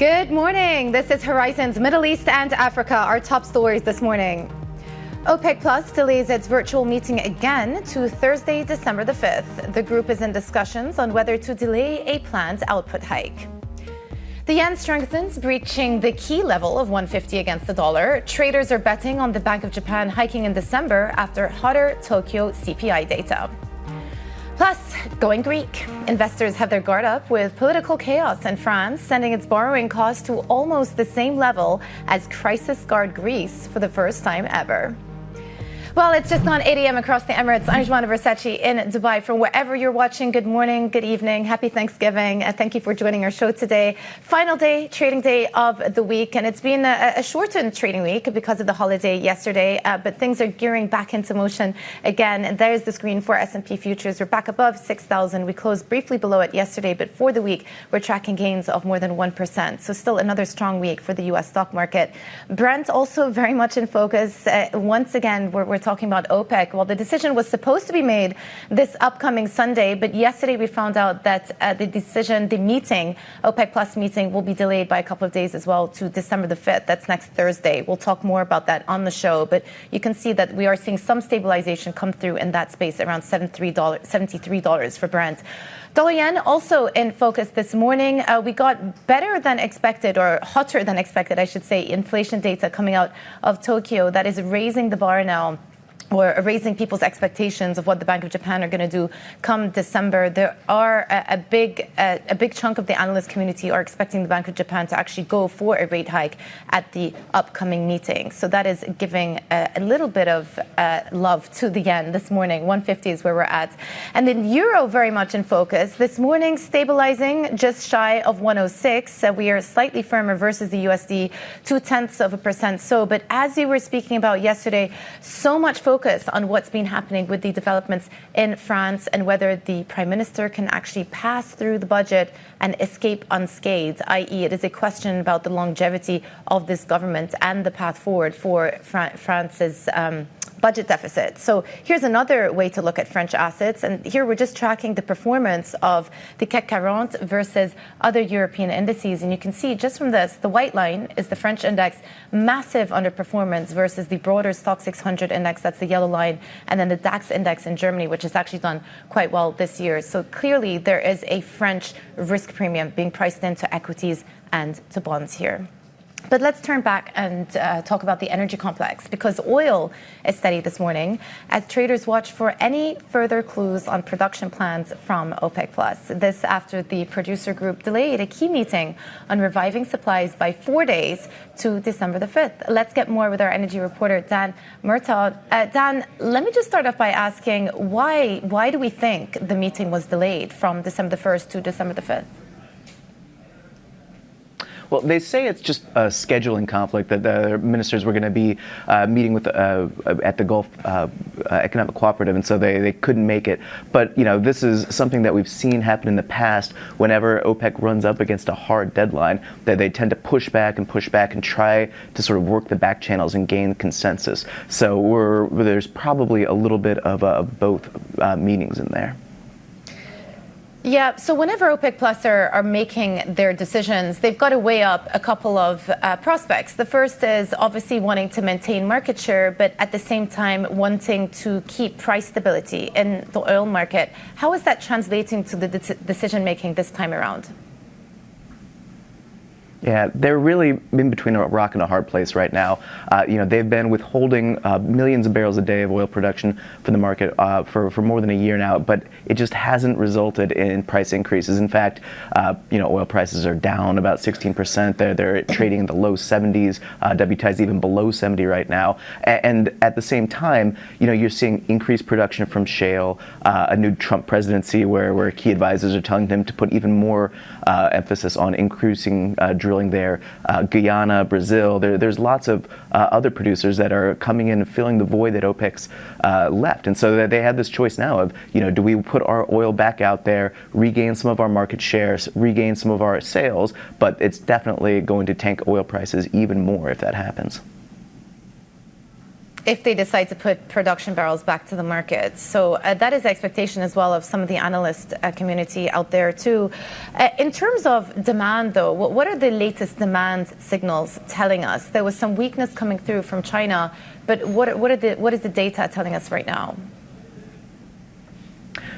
Good morning. This is Horizon's Middle East and Africa, our top stories this morning. OPEC Plus delays its virtual meeting again to Thursday, December the 5th. The group is in discussions on whether to delay a planned output hike. The yen strengthens, breaching the key level of 150 against the dollar. Traders are betting on the Bank of Japan hiking in December after hotter Tokyo CPI data. Plus, going Greek. Investors have their guard up with political chaos in France, sending its borrowing costs to almost the same level as crisis-scarred Greece for the first time ever. Well, it's just gone 8 a.m. across the Emirates. I'm Joanna Versace in Dubai. From wherever you're watching, good morning, good evening, happy Thanksgiving. Thank you for joining our show today. Final day, trading day of the week. And it's been a shortened trading week because of the holiday yesterday. But things are gearing back into motion again. And there's the screen for S&P futures. We're back above 6,000. We closed briefly below it yesterday. But for the week, we're tracking gains of more than 1%. So still another strong week for the U.S. stock market. Brent also very much in focus. Once again, we're talking about OPEC. Well, the decision was supposed to be made this upcoming Sunday, but yesterday we found out that the meeting, OPEC Plus meeting, will be delayed by a couple of days as well to December the 5th. That's next Thursday. We'll talk more about that on the show, but you can see that we are seeing some stabilization come through in that space, around $73 for Brent. Dollar yen also in focus this morning. We got better than expected, or hotter than expected, I should say, inflation data coming out of Tokyo that is raising the bar now, or raising people's expectations of what the Bank of Japan are going to do come December. There are a big chunk of the analyst community are expecting the Bank of Japan to actually go for a rate hike at the upcoming meeting. So that is giving a little bit of love to the yen this morning. 150 is where we're at. And then euro very much in focus. This morning stabilizing just shy of 106. We are slightly firmer versus the USD, 0.2%. So, but as you were speaking about yesterday, so much focus on what's been happening with the developments in France and whether the Prime Minister can actually pass through the budget and escape unscathed, i.e. it is a question about the longevity of this government and the path forward for France's budget deficit. So here's another way to look at French assets. And here we're just tracking the performance of the CAC 40 versus other European indices. And you can see just from this, the white line is the French index, massive underperformance versus the broader Stock 600 index, that's the yellow line, and then the DAX index in Germany, which has actually done quite well this year. So clearly there is a French risk premium being priced into equities and to bonds here. But let's turn back and talk about the energy complex, because oil is steady this morning as traders watch for any further clues on production plans from OPEC Plus. This after the producer group delayed a key meeting on reviving supplies by 4 days to December the 5th. Let's get more with our energy reporter, Dan Murtaugh. Dan, let me just start off by asking why do we think the meeting was delayed from December the 1st to December the 5th? Well, they say it's just a scheduling conflict, that the ministers were going to be meeting with at the Gulf Economic Cooperative, and so they couldn't make it. But, you know, this is something that we've seen happen in the past whenever OPEC runs up against a hard deadline, that they tend to push back and try to sort of work the back channels and gain consensus. So there's probably a little bit of both meanings in there. Yeah, so whenever OPEC Plus are making their decisions, they've got to weigh up a couple of prospects. The first is obviously wanting to maintain market share, but at the same time wanting to keep price stability in the oil market. How is that translating to the decision making this time around? Yeah, they're really in between a rock and a hard place right now. They've been withholding millions of barrels a day of oil production from the market for more than a year now, but it just hasn't resulted in price increases. In fact, oil prices are down about 16%. They're trading in the low 70s. WTI is even below 70 right now. And at the same time, you're seeing increased production from shale, a new Trump presidency where key advisors are telling them to put even more emphasis on increasing drilling there, Guyana, Brazil. There's lots of other producers that are coming in and filling the void that OPEC's left. And so they have this choice now of, do we put our oil back out there, regain some of our market shares, regain some of our sales, but it's definitely going to tank oil prices even more if that happens. if they decide to put production barrels back to the market. So that is the expectation as well of some of the analyst community out there too. In terms of demand though, what are the latest demand signals telling us? There was some weakness coming through from China, but what is the data telling us right now?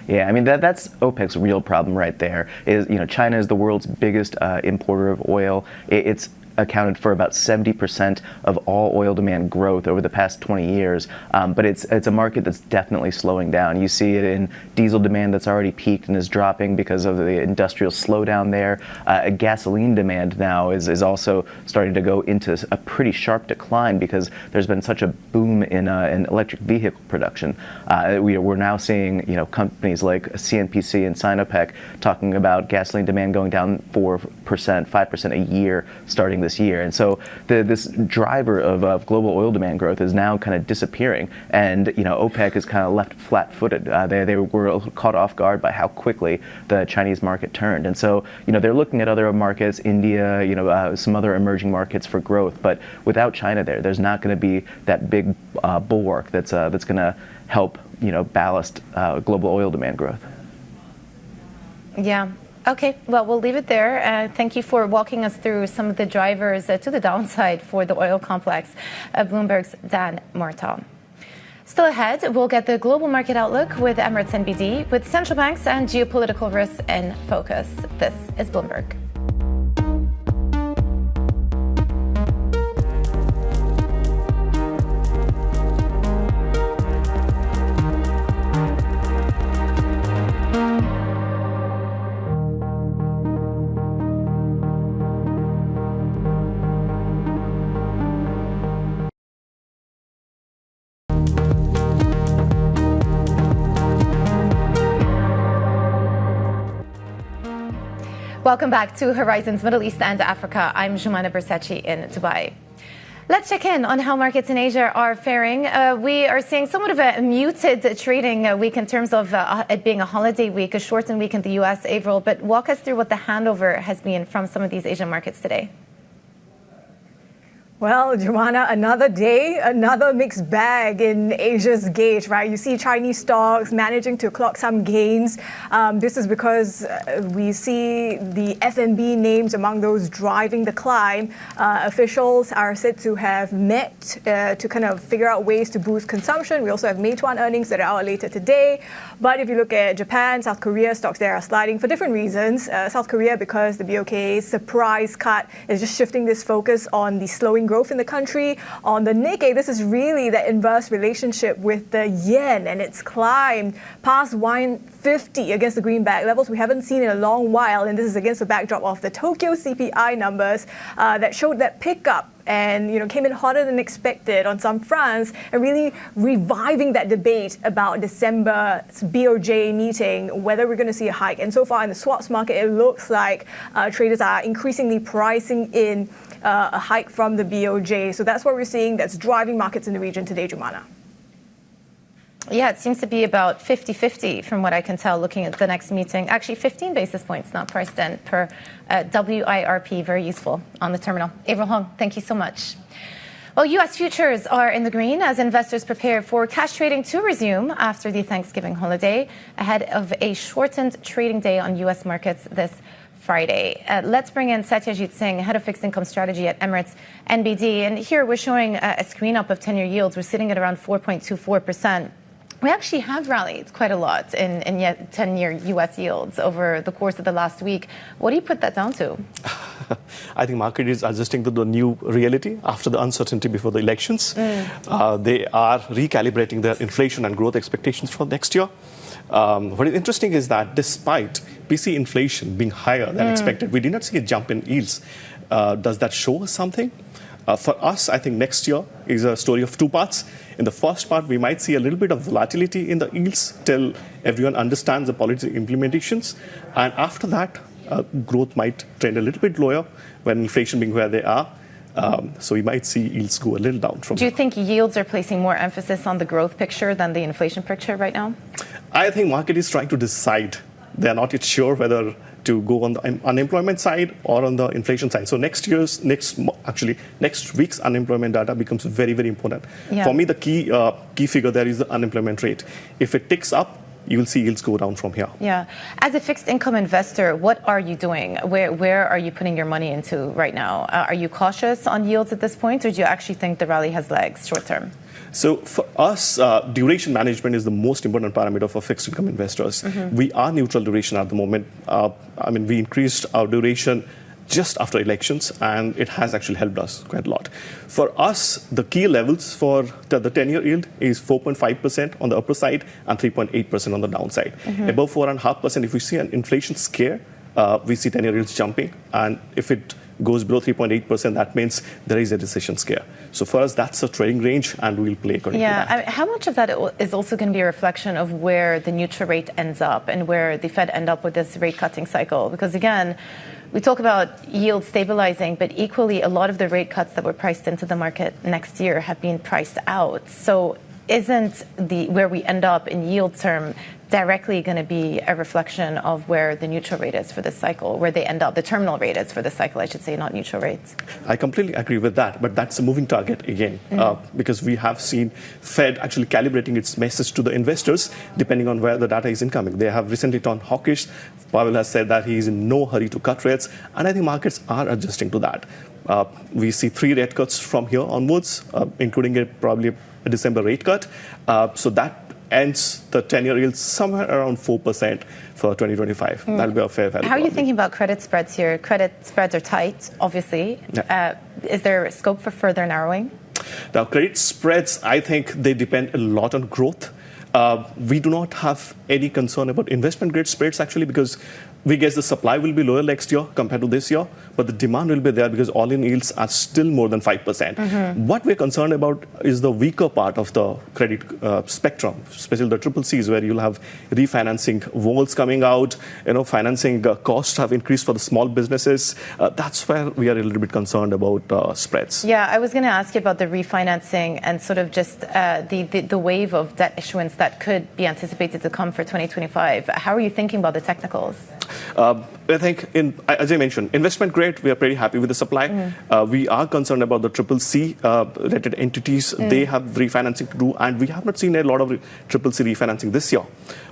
Yeah, I mean, that's OPEC's real problem right there. Is, China is the world's biggest importer of oil. It's accounted for about 70% of all oil demand growth over the past 20 years. But it's a market that's definitely slowing down. You see it in diesel demand that's already peaked and is dropping because of the industrial slowdown there. Gasoline demand now is also starting to go into a pretty sharp decline because there's been such a boom in electric vehicle production. We're now seeing companies like CNPC and Sinopec talking about gasoline demand going down 4%, 5% a year starting this year. And so this driver of global oil demand growth is now kind of disappearing. And, OPEC is kind of left flat-footed. They were caught off guard by how quickly the Chinese market turned. And so, they're looking at other markets, India, some other emerging markets for growth. But without China there's not going to be that big bulwark that's going to help, ballast global oil demand growth. Yeah. Okay, well, we'll leave it there. Thank you for walking us through some of the drivers to the downside for the oil complex. Bloomberg's Dan Martel. Still ahead, we'll get the global market outlook with Emirates NBD, with central banks and geopolitical risks in focus. This is Bloomberg. Welcome back to Horizons Middle East and Africa. I'm Jumana Bersachi in Dubai. Let's check in on how markets in Asia are faring. We are seeing somewhat of a muted trading week in terms of it being a holiday week, a shortened week in the US, April. But walk us through what the handover has been from some of these Asian markets today. Well, Joanna, another day, another mixed bag in Asia's gate, right? You see Chinese stocks managing to clock some gains. This is because we see the F&B names among those driving the climb. Officials are said to have met to kind of figure out ways to boost consumption. We also have Meituan earnings that are out later today. But if you look at Japan, South Korea, stocks there are sliding for different reasons. South Korea, because the BOK's surprise cut is just shifting this focus on the slowing growth in the country. On the Nikkei, this is really the inverse relationship with the yen, and it's climbed past 150 against the greenback levels we haven't seen in a long while, and this is against the backdrop of the Tokyo CPI numbers that showed that pickup and came in hotter than expected on some fronts, and really reviving that debate about December's BOJ meeting, whether we're going to see a hike. And so far in the swaps market, it looks like traders are increasingly pricing in a hike from the BOJ. So that's what we're seeing that's driving markets in the region today, Jumana. Yeah, it seems to be about 50-50 from what I can tell looking at the next meeting. Actually, 15 basis points not priced in per WIRP. Very useful on the terminal. Avril Hong, thank you so much. Well, U.S. futures are in the green as investors prepare for cash trading to resume after the Thanksgiving holiday, ahead of a shortened trading day on U.S. markets this Friday. Let's bring in Satyajit Singh, head of fixed income strategy at Emirates NBD. And here we're showing a screen up of 10-year yields. We're sitting at around 4.24%. We actually have rallied quite a lot in 10-year U.S. yields over the course of the last week. What do you put that down to? I think market is adjusting to the new reality after the uncertainty before the elections. They are recalibrating their inflation and growth expectations for next year. What is interesting is that despite PC inflation being higher than expected, we did not see a jump in yields. Does that show us something? For us, I think next year is a story of two parts. In the first part, we might see a little bit of volatility in the yields till everyone understands the policy implementations. And after that, growth might trend a little bit lower when inflation being where they are. So we might see yields go a little down from. Do you think yields are placing more emphasis on the growth picture than the inflation picture right now? I think market is trying to decide. They're not yet sure whether to go on the unemployment side or on the inflation side. So next week's unemployment data becomes very, very important. Yeah. For me, the key figure there is the unemployment rate. If it ticks up, you will see yields go down from here. Yeah. As a fixed income investor, what are you doing? Where are you putting your money into right now? Are you cautious on yields at this point, or do you actually think the rally has legs short term? So for us, duration management is the most important parameter for fixed income investors. We are neutral duration at the moment. We increased our duration just after elections, and it has actually helped us quite a lot. For us, the key levels for the 10-year yield is 4.5% on the upper side and 3.8% on the downside. Above 4.5%, if we see an inflation scare, we see 10-year yields jumping, and if it goes below 3.8%, that means there is a recession scare. So for us, that's a trading range, and we will play according to that. How much of that is also going to be a reflection of where the neutral rate ends up and where the Fed end up with this rate cutting cycle? Because again, we talk about yield stabilizing, but equally a lot of the rate cuts that were priced into the market next year have been priced out. So isn't where we end up in yield term directly going to be a reflection of where the neutral rate is for this cycle, where they end up, the terminal rate is for this cycle, I should say, not neutral rates? I completely agree with that, but that's a moving target again, because we have seen Fed actually calibrating its message to the investors depending on where the data is incoming. They have recently turned hawkish. Powell has said that he is in no hurry to cut rates, and I think markets are adjusting to that. We see 3 rate cuts from here onwards, including probably a December rate cut. So that ends the 10-year yield somewhere around 4% for 2025. That'll be a fair value. How are you thinking about credit spreads here? Credit spreads are tight, obviously. Yeah. Is there scope for further narrowing? Now, credit spreads, I think they depend a lot on growth. We do not have any concern about investment grade spreads, actually, because we guess the supply will be lower next year compared to this year, but the demand will be there because all-in yields are still more than 5%. What we're concerned about is the weaker part of the credit spectrum, especially the triple Cs, where you'll have refinancing walls coming out. Financing costs have increased for the small businesses. That's where we are a little bit concerned about spreads. Yeah, I was going to ask you about the refinancing and sort of just the wave of debt issuance that could be anticipated to come for 2025. How are you thinking about the technicals? I think, as I mentioned, investment grade, we are pretty happy with the supply. We are concerned about the triple C rated entities. They have refinancing to do, and we have not seen a lot of triple C refinancing this year.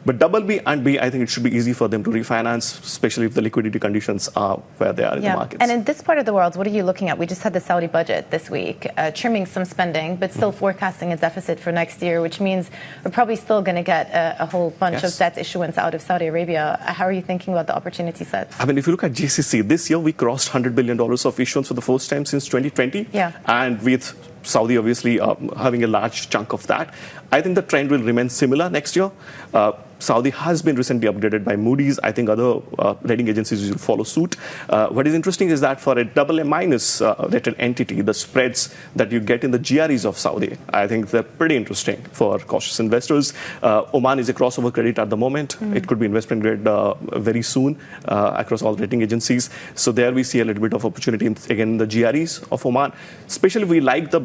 But double B and B, I think it should be easy for them to refinance, especially if the liquidity conditions are where they are in the markets. And in this part of the world, what are you looking at? We just had the Saudi budget this week, trimming some spending, but still forecasting a deficit for next year, which means we're probably still going to get a whole bunch of debt issuance out of Saudi Arabia. How are you thinking about the opportunity set? If you look at GCC, this year we crossed $100 billion of issuance for the first time since 2020. And with Saudi obviously having a large chunk of that, I think the trend will remain similar next year. Saudi has been recently upgraded by Moody's. I think other rating agencies will follow suit. What is interesting is that for a AA- rated entity, the spreads that you get in the GREs of Saudi, I think they're pretty interesting for cautious investors. Oman is a crossover credit at the moment. It could be investment grade very soon across all rating agencies. So there we see a little bit of opportunity in the GREs of Oman. Especially we like the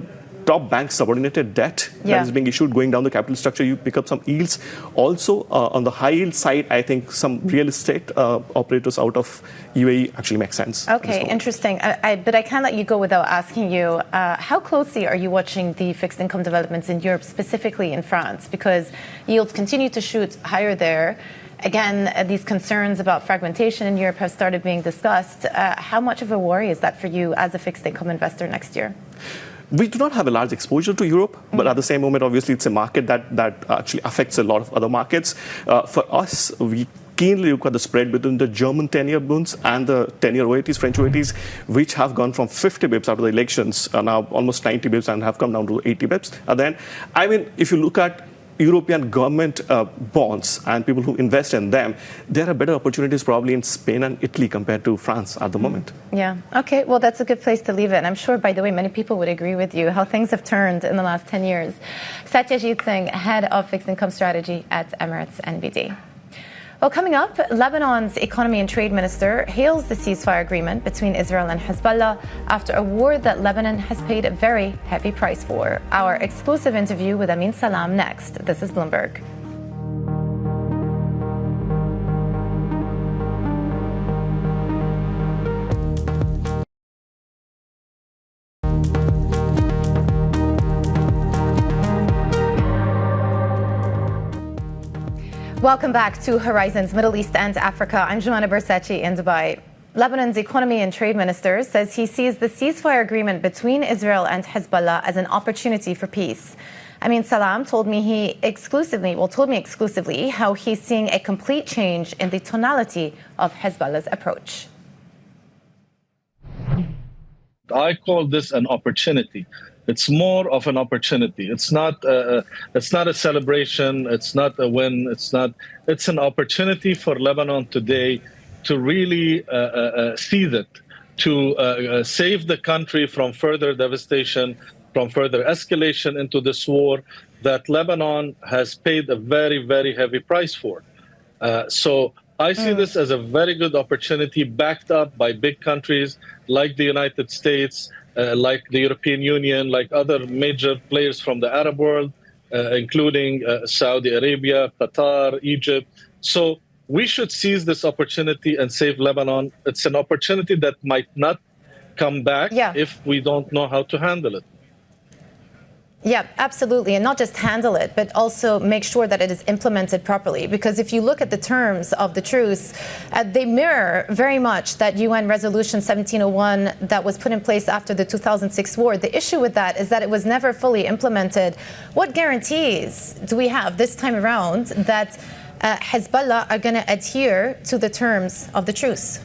top bank subordinated debt that is being issued going down the capital structure. You pick up some yields. Also, on the high yield side, I think some real estate operators out of UAE actually make sense. Okay, interesting. But I can't let you go without asking you, how closely are you watching the fixed income developments in Europe, specifically in France? Because yields continue to shoot higher there. Again, these concerns about fragmentation in Europe have started being discussed. How much of a worry is that for you as a fixed income investor next year? We do not have a large exposure to Europe, but at the same moment, obviously, it's a market that actually affects a lot of other markets. For us, we keenly look at the spread between the German 10-year bonds and the 10-year OATs, French OATs, which have gone from 50 bips after the elections, now almost 90 bips, and have come down to 80 bips. And then, if you look at European government bonds and people who invest in them, there are better opportunities probably in Spain and Italy compared to France at the moment. Yeah. Okay. Well, that's a good place to leave it. And I'm sure, by the way, many people would agree with you how things have turned in the last 10 years. Satyajit Singh, head of fixed income strategy at Emirates NBD. Well, coming up, Lebanon's economy and trade minister hails the ceasefire agreement between Israel and Hezbollah after a war that Lebanon has paid a very heavy price for. Our exclusive interview with Amin Salam next. This is Bloomberg. Welcome back to Horizons Middle East and Africa. I'm Joanna Bersachi in Dubai. Lebanon's economy and trade minister says he sees the ceasefire agreement between Israel and Hezbollah as an opportunity for peace. Amin Salam told me exclusively how he's seeing a complete change in the tonality of Hezbollah's approach. I call this an opportunity. It's more of an opportunity. It's not a celebration. It's not a win. It's an opportunity for Lebanon today to really seize it, to save the country from further devastation, from further escalation into this war that Lebanon has paid a very, very heavy price for. So I see this as a very good opportunity backed up by big countries like the United States, like the European Union, like other major players from the Arab world, including Saudi Arabia, Qatar, Egypt. So we should seize this opportunity and save Lebanon. It's an opportunity that might not come back if we don't know how to handle it. Yeah, absolutely. And not just handle it, but also make sure that it is implemented properly. Because if you look at the terms of the truce, they mirror very much that UN Resolution 1701 that was put in place after the 2006 war. The issue with that is that it was never fully implemented. What guarantees do we have this time around that Hezbollah are going to adhere to the terms of the truce?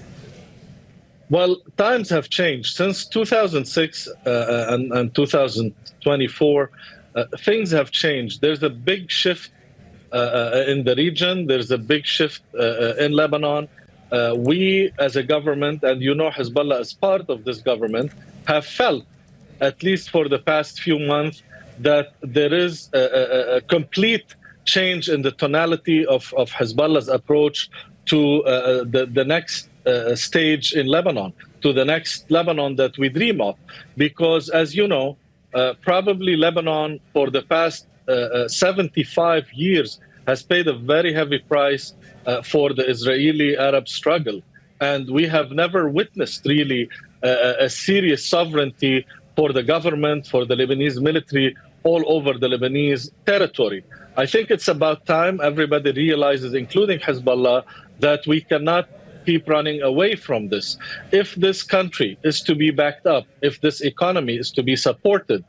Well, times have changed. Since 2006 and 2024, things have changed. There's a big shift in the region. There's a big shift in Lebanon. We, as a government, and Hezbollah as part of this government, have felt, at least for the past few months, that there is a complete change in the tonality of Hezbollah's approach to the next stage in Lebanon, to the next Lebanon that we dream of. Because, as you know, probably Lebanon for the past 75 years has paid a very heavy price for the Israeli-Arab struggle. And we have never witnessed really a serious sovereignty for the government, for the Lebanese military, all over the Lebanese territory. I think it's about time everybody realizes, including Hezbollah, that we cannot keep running away from this. If this country is to be backed up, if this economy is to be supported,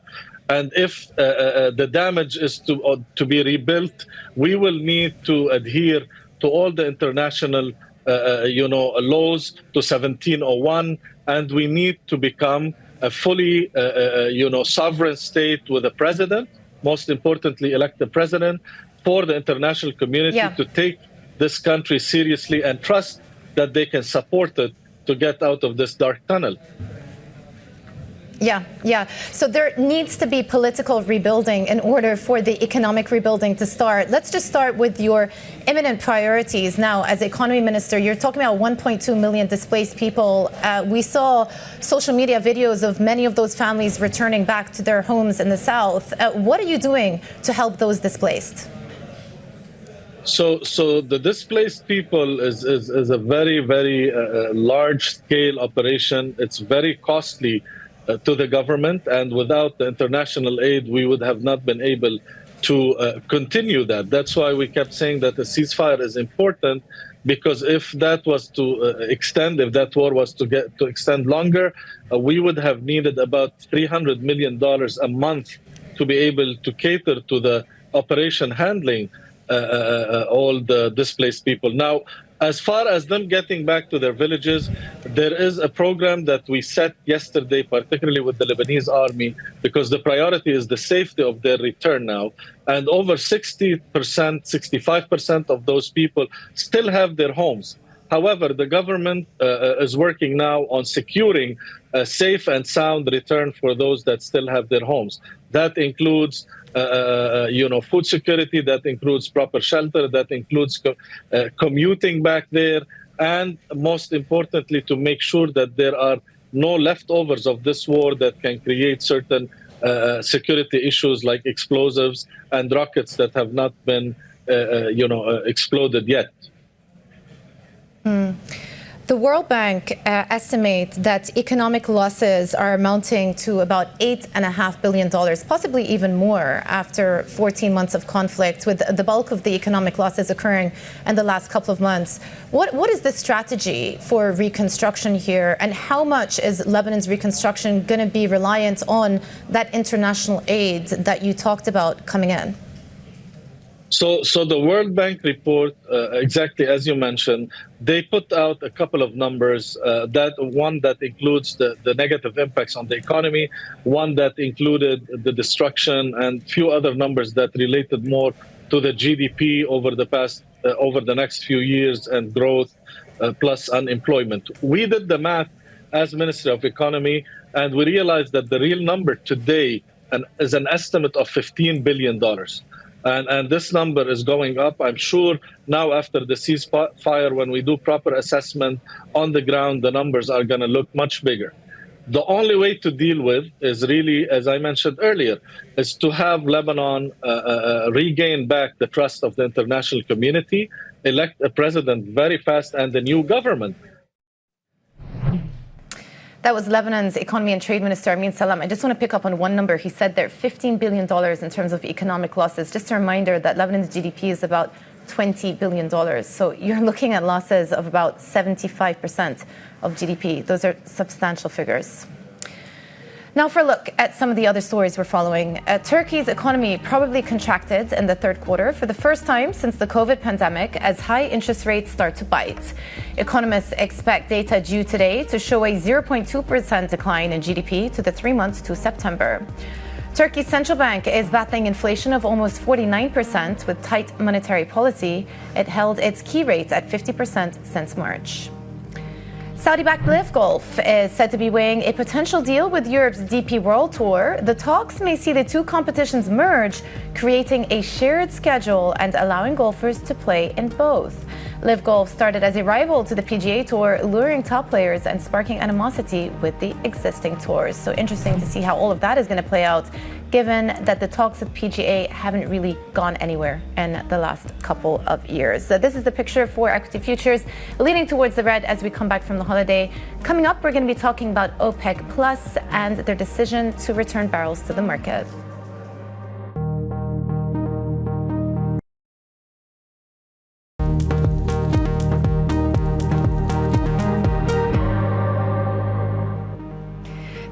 and if the damage is to be rebuilt, we will need to adhere to all the international laws, to 1701, and we need to become a fully sovereign state with a president, most importantly elect the president, for the international community to take this country seriously and trust that they can support it to get out of this dark tunnel. Yeah. So there needs to be political rebuilding in order for the economic rebuilding to start. Let's just start with your imminent priorities now as economy minister. You're talking about 1.2 million displaced people. We saw social media videos of many of those families returning back to their homes in the south. What are you doing to help those displaced? So the displaced people is a very, very large-scale operation. It's very costly to the government, and without the international aid, we would have not been able to continue that. That's why we kept saying that the ceasefire is important, because if that was to extend, if that war was to extend longer, we would have needed about $300 million a month to be able to cater to the operation handling all the displaced people. Now, as far as them getting back to their villages, there is a program that we set yesterday, particularly with the Lebanese army, because the priority is the safety of their return now. And over 60%, 65% of those people still have their homes. However, the government is working now on securing a safe and sound return for those that still have their homes. That includes food security, that includes proper shelter, that includes commuting back there, and most importantly, to make sure that there are no leftovers of this war that can create certain security issues like explosives and rockets that have not been exploded yet. The World Bank estimates that economic losses are amounting to about $8.5 billion, possibly even more, after 14 months of conflict, with the bulk of the economic losses occurring in the last couple of months. What is the strategy for reconstruction here, and how much is Lebanon's reconstruction going to be reliant on that international aid that you talked about coming in? So the World Bank report, exactly as you mentioned, they put out a couple of numbers. One that includes the negative impacts on the economy, one that included the destruction, and few other numbers that related more to the GDP over the next few years and growth plus unemployment. We did the math as Ministry of Economy, and we realized that the real number today is an estimate of $15 billion. And this number is going up. I'm sure now after the ceasefire, when we do proper assessment on the ground, the numbers are going to look much bigger. The only way to deal with is really, as I mentioned earlier, is to have Lebanon regain back the trust of the international community, elect a president very fast and a new government. That was Lebanon's Economy and Trade Minister, Amin Salam. I just want to pick up on one number. He said there $15 billion in terms of economic losses. Just a reminder that Lebanon's GDP is about $20 billion. So you're looking at losses of about 75% of GDP. Those are substantial figures. Now for a look at some of the other stories we're following. Turkey's economy probably contracted in the third quarter for the first time since the COVID pandemic as high interest rates start to bite. Economists expect data due today to show a 0.2% decline in GDP to the 3 months to September. Turkey's central bank is battling inflation of almost 49% with tight monetary policy. It held its key rate at 50% since March. Saudi-backed Live Golf is said to be weighing a potential deal with Europe's DP World Tour. The talks may see the two competitions merge, creating a shared schedule and allowing golfers to play in both. Live Golf started as a rival to the PGA Tour, luring top players and sparking animosity with the existing tours. So interesting to see how all of that is going to play out, given that the talks with PGA haven't really gone anywhere in the last couple of years. So this is the picture for equity futures, leaning towards the red as we come back from the holiday. Coming up, we're going to be talking about OPEC Plus and their decision to return barrels to the market.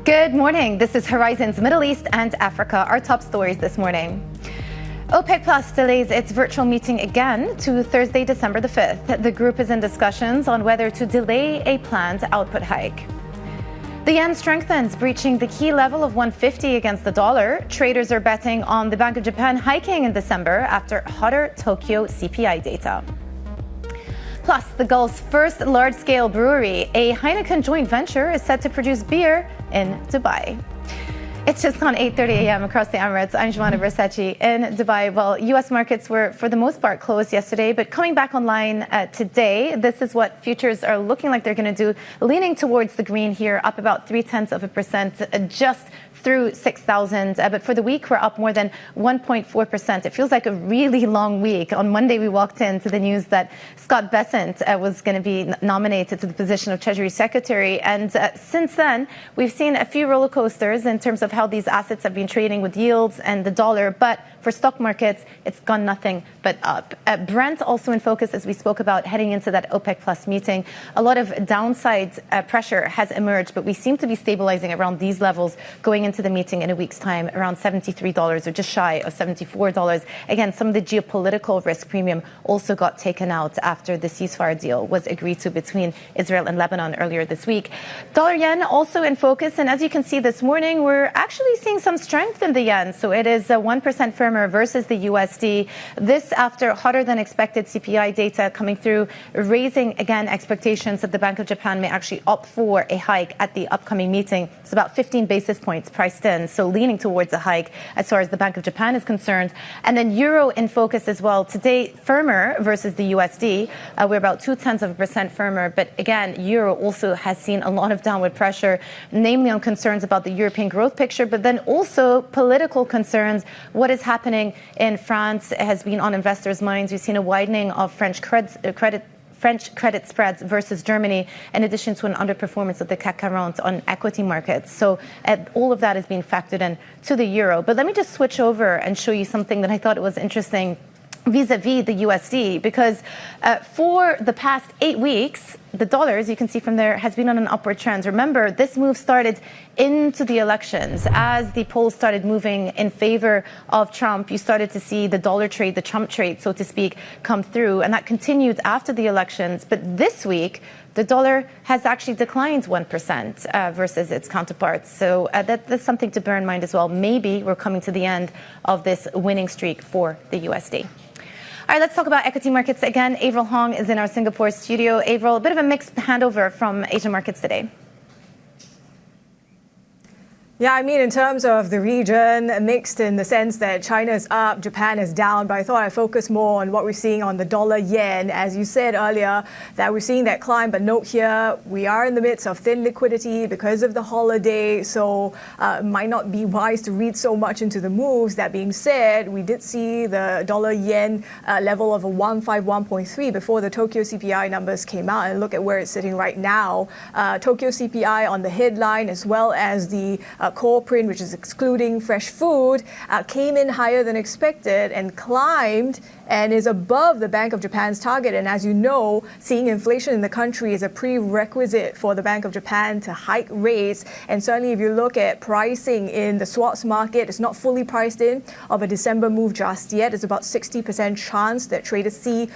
Good morning. This is Horizon's Middle East and Africa. Our top stories this morning. OPEC Plus delays its virtual meeting again to Thursday, December the 5th. The group is in discussions on whether to delay a planned output hike. The yen strengthens, breaching the key level of 150 against the dollar. Traders are betting on the Bank of Japan hiking in December after hotter Tokyo CPI data. Plus, the Gulf's first large-scale brewery, a Heineken joint venture, is set to produce beer in Dubai. It's just gone 8:30 a.m. across the Emirates. I'm Joanna Versace in Dubai. Well, U.S. markets were, for the most part, closed yesterday, but coming back online today, this is what futures are looking like they're going to do, leaning towards the green here, up about 0.3%, just through 6,000. But for the week, we're up more than 1.4%. It feels like a really long week. On Monday, we walked into the news that Scott Bessent was going to be nominated to the position of Treasury Secretary. And since then, we've seen a few roller coasters in terms of how these assets have been trading with yields and the dollar. But for stock markets, it's gone nothing but up. Brent also in focus, as we spoke about, heading into that OPEC Plus meeting. A lot of downside pressure has emerged, but we seem to be stabilizing around these levels going into the meeting in a week's time, around $73 or just shy of $74. Again, some of the geopolitical risk premium also got taken out after the ceasefire deal was agreed to between Israel and Lebanon earlier this week. Dollar yen also in focus, and as you can see this morning, we're actually seeing some strength in the yen. So it is 1% firmer versus the USD. This after hotter than expected CPI data coming through, raising again expectations that the Bank of Japan may actually opt for a hike at the upcoming meeting. It's about 15 basis points priced in, so leaning towards a hike as far as the Bank of Japan is concerned. And then euro in focus as well. Today, firmer versus the USD. We're about 0.2% firmer, but again, euro also has seen a lot of downward pressure, namely on concerns about the European growth picture, but then also political concerns. What is happening in France has been on investors' minds. We've seen a widening of French credit French credit spreads versus Germany, in addition to an underperformance of the CAC 40 on equity markets. So all of that is being factored in to the euro. But let me just switch over and show you something that I thought was interesting vis-a-vis the USD, because for the past 8 weeks, the dollar, as you can see from there, has been on an upward trend. Remember, this move started into the elections. As the polls started moving in favor of Trump, you started to see the dollar trade, the Trump trade, so to speak, come through. And that continued after the elections. But this week, the dollar has actually declined 1% versus its counterparts. So that's something to bear in mind as well. Maybe we're coming to the end of this winning streak for the USD. All right, let's talk about equity markets again. Avril Hong is in our Singapore studio. Avril, a bit of a mixed handover from Asian markets today. Yeah, I mean, in terms of the region, mixed in the sense that China is up, Japan is down, but I thought I'd focus more on what we're seeing on the dollar-yen. As you said earlier, that we're seeing that climb, but note here, we are in the midst of thin liquidity because of the holiday, so it might not be wise to read so much into the moves. That being said, we did see the dollar-yen level of a 151.3 before the Tokyo CPI numbers came out, and look at where it's sitting right now. Tokyo CPI on the headline, as well as the core print, which is excluding fresh food, came in higher than expected and climbed and is above the Bank of Japan's target. And as you know, seeing inflation in the country is a prerequisite for the Bank of Japan to hike rates. And certainly if you look at pricing in the swaps market, it's not fully priced in of a December move just yet. It's about 60% chance that traders see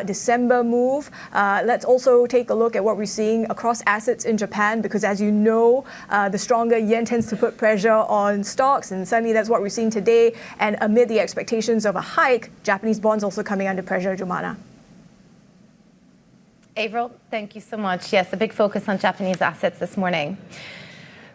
December move. Let's also take a look at what we're seeing across assets in Japan, because as you know, the stronger yen tends to put pressure on stocks, and certainly that's what we're seeing today. And amid the expectations of a hike, Japanese bonds also coming under pressure, Jumana. Avril, thank you so much. Yes, a big focus on Japanese assets this morning.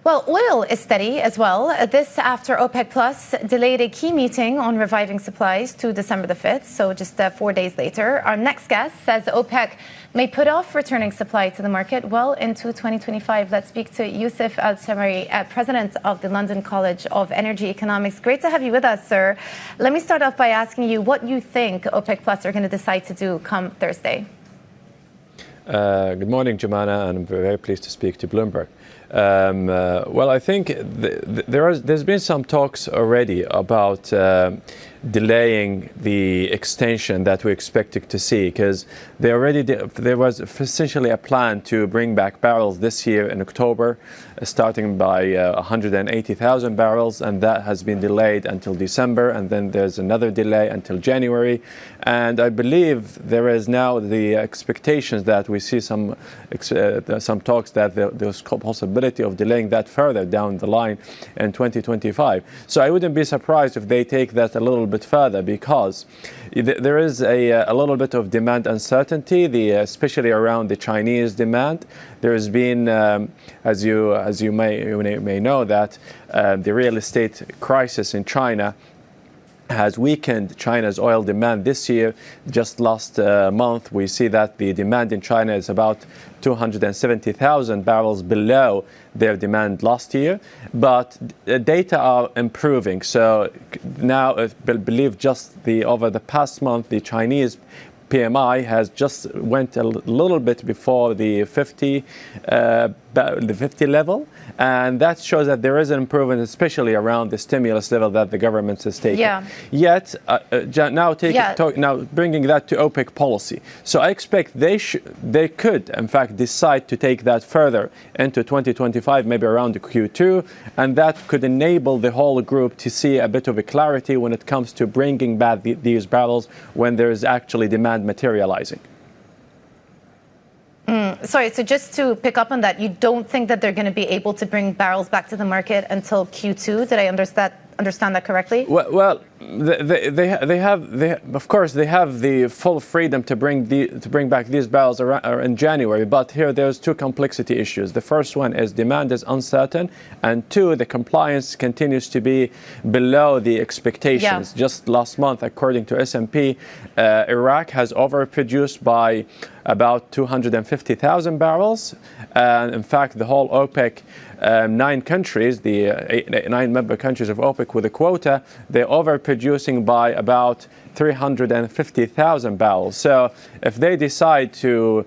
Well, oil is steady as well. This after OPEC Plus delayed a key meeting on reviving supplies to December the 5th, so just 4 days later. Our next guest says OPEC may put off returning supply to the market well into 2025. Let's speak to Yousef Alshammari, President of the London College of Energy Economics. Great to have you with us, sir. Let me start off by asking you what you think OPEC Plus are going to decide to do come Thursday. Good morning, Jumana, and I'm very pleased to speak to Bloomberg. Well, I think there's been some talks already about delaying the extension that we expected to see, because there was essentially a plan to bring back barrels this year in October, starting by 180,000 barrels, and that has been delayed until December, and then there's another delay until January. And I believe there is now the expectations that we see some talks that there's possibility of delaying that further down the line in 2025. So I wouldn't be surprised if they take that a little bit further, because there is a little bit of demand uncertainty, especially around the Chinese demand. There has been, as you may know, that the real estate crisis in China has weakened China's oil demand this year. Just last month, we see that the demand in China is about 270,000 barrels below their demand last year. But data are improving. So now, I believe just over the past month, the Chinese PMI has just went a little bit before the 50 level, and that shows that there is an improvement, especially around the stimulus level that the government is taking. Yeah. Yet now bringing that to OPEC policy. So I expect they could in fact decide to take that further into 2025, maybe around the Q2, and that could enable the whole group to see a bit of a clarity when it comes to bringing back these barrels when there is actually demand materializing. Sorry, so just to pick up on that, you don't think that they're going to be able to bring barrels back to the market until Q2? Did I understand that correctly? Well, they have of course they have the full freedom to bring back these barrels in January, but here there's two complexity issues. The first one is demand is uncertain, and two, the compliance continues to be below the expectations. Yeah. Just last month, according to S&P, Iraq has overproduced by about 250,000 barrels, and in fact the whole OPEC 9 countries, the 9 member countries of OPEC with a quota, they're overproducing by about 350,000 barrels. So if they decide to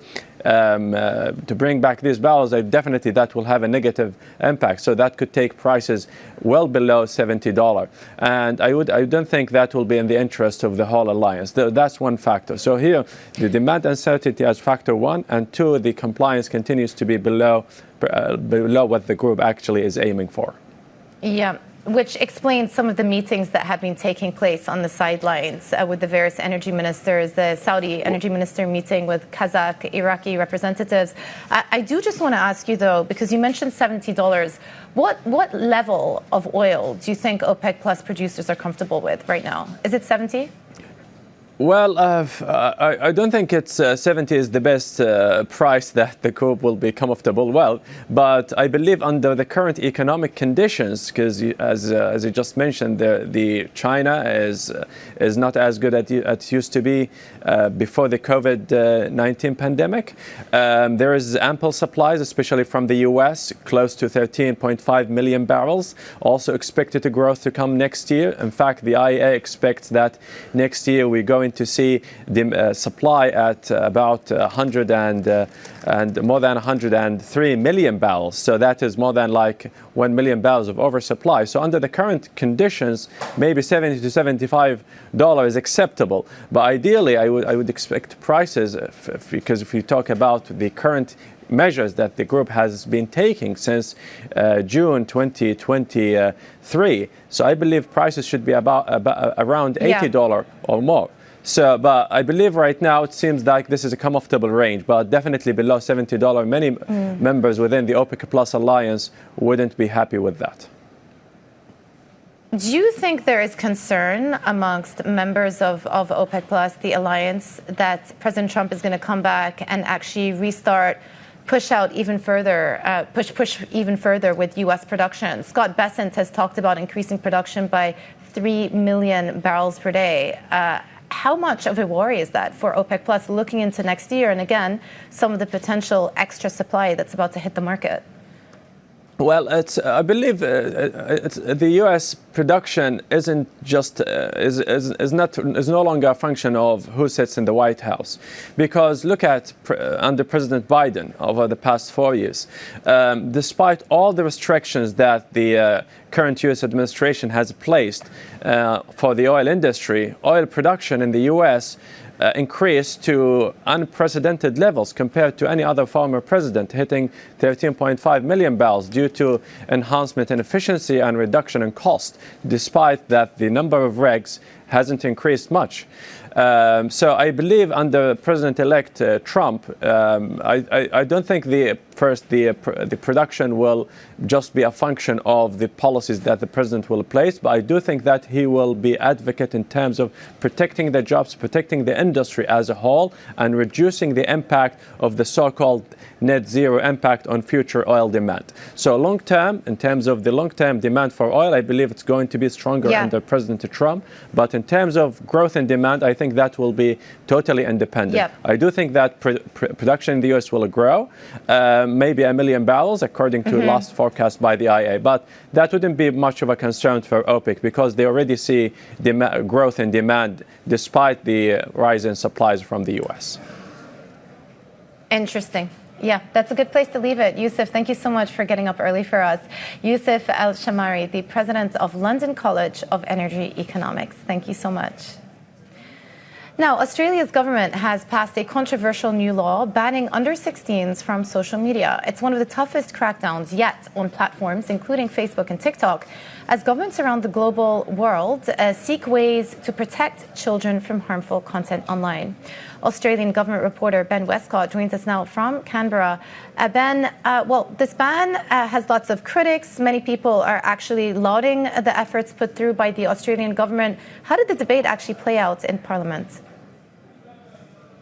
bring back these barrels, definitely that will have a negative impact. So that could take prices well below $70. And I don't think that will be in the interest of the whole alliance. That's one factor. So here, the demand uncertainty as factor 1, and 2, the compliance continues to be below what the group actually is aiming for. Yeah. Which explains some of the meetings that have been taking place on the sidelines with the various energy ministers, the Saudi energy minister meeting with Kazakh, Iraqi representatives. I do just want to ask you, though, because you mentioned $70, what level of oil do you think OPEC Plus producers are comfortable with right now? Is it 70? Well, I don't think it's 70 is the best price that the group will be comfortable with, but I believe under the current economic conditions, because as you just mentioned, the China is not as good as it used to be before the COVID-19 pandemic. There is ample supplies, especially from the U.S., close to 13.5 million barrels, also expected to growth to come next year. In fact, the IEA expects that next year we're going to see the supply at about 100 and more than 103 million barrels. So that is more than like 1 million barrels of oversupply. So under the current conditions, maybe $70 to $75 is acceptable. But ideally, I would expect prices, because if you talk about the current measures that the group has been taking since June 2023, so I believe prices should be about around $80 or more. So, but I believe right now it seems like this is a comfortable range, but definitely below $70. Many members within the OPEC Plus alliance wouldn't be happy with that. Do you think there is concern amongst members of OPEC Plus, the alliance, that President Trump is going to come back and actually restart, push even further with U.S. production? Scott Bessent has talked about increasing production by 3 million barrels per day. How much of a worry is that for OPEC Plus looking into next year, and again, some of the potential extra supply that's about to hit the market? Well, I believe the U.S. production isn't just is no longer a function of who sits in the White House, because look at under President Biden over the past 4 years, despite all the restrictions that the current U.S. administration has placed for the oil industry, oil production in the U.S. Increased to unprecedented levels compared to any other former president, hitting 13.5 million barrels due to enhancement in efficiency and reduction in cost, despite that the number of rigs hasn't increased much. So I believe under President-elect Trump, I don't think the production will just be a function of the policies that the president will place, but I do think that he will be advocate in terms of protecting the jobs, protecting the industry as a whole, and reducing the impact of the so-called net zero impact on future oil demand. So long term, in terms of the long-term demand for oil, I believe it's going to be stronger under President Trump. But in terms of growth in demand, I think that will be totally independent. I do think that production in the U.S. will grow, maybe 1 million barrels, according to last forecast by the IEA. But that wouldn't be much of a concern for OPEC, because they already see growth in demand despite the rise in supplies from the U.S. Interesting. Yeah, that's a good place to leave it. Yousef, thank you so much for getting up early for us. Yousef Alshammari, the president of London College of Energy Economics. Thank you so much. Now, Australia's government has passed a controversial new law banning under-16s from social media. It's one of the toughest crackdowns yet on platforms, including Facebook and TikTok, as governments around the global world seek ways to protect children from harmful content online. Australian government reporter Ben Westcott joins us now from Canberra. Ben, this ban has lots of critics. Many people are actually lauding the efforts put through by the Australian government. How did the debate actually play out in Parliament?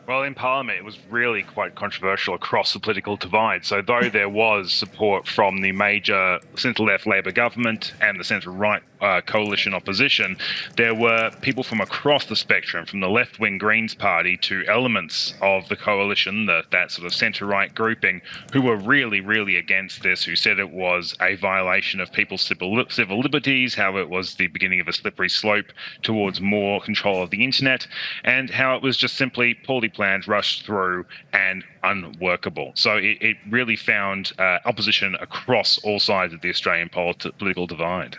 Well, in Parliament, it was really quite controversial across the political divide. So though there was support from the major centre-left Labour government and the centre-right coalition opposition, there were people from across the spectrum, from the left-wing Greens Party to elements of the coalition, that sort of centre-right grouping, who were really, really against this, who said it was a violation of people's civil liberties, how it was the beginning of a slippery slope towards more control of the internet, and how it was just simply poorly planned, rushed through, and unworkable. So it really found opposition across all sides of the Australian political divide.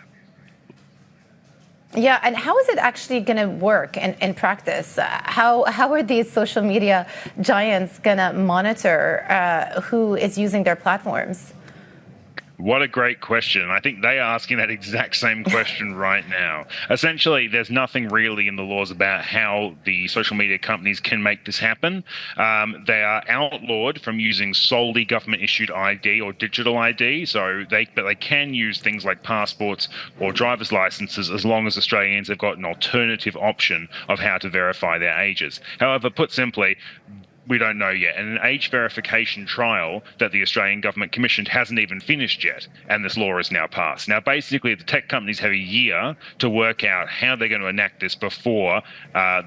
Yeah, and how is it actually going to work in practice? How are these social media giants going to monitor who is using their platforms? What a great question. I think they are asking that exact same question right now. Essentially, there's nothing really in the laws about how the social media companies can make this happen. They are outlawed from using solely government-issued ID or digital ID, but they can use things like passports or driver's licenses as long as Australians have got an alternative option of how to verify their ages. However, put simply, we don't know yet. And an age verification trial that the Australian government commissioned hasn't even finished yet, and this law is now passed. Now, basically, the tech companies have a year to work out how they're going to enact this before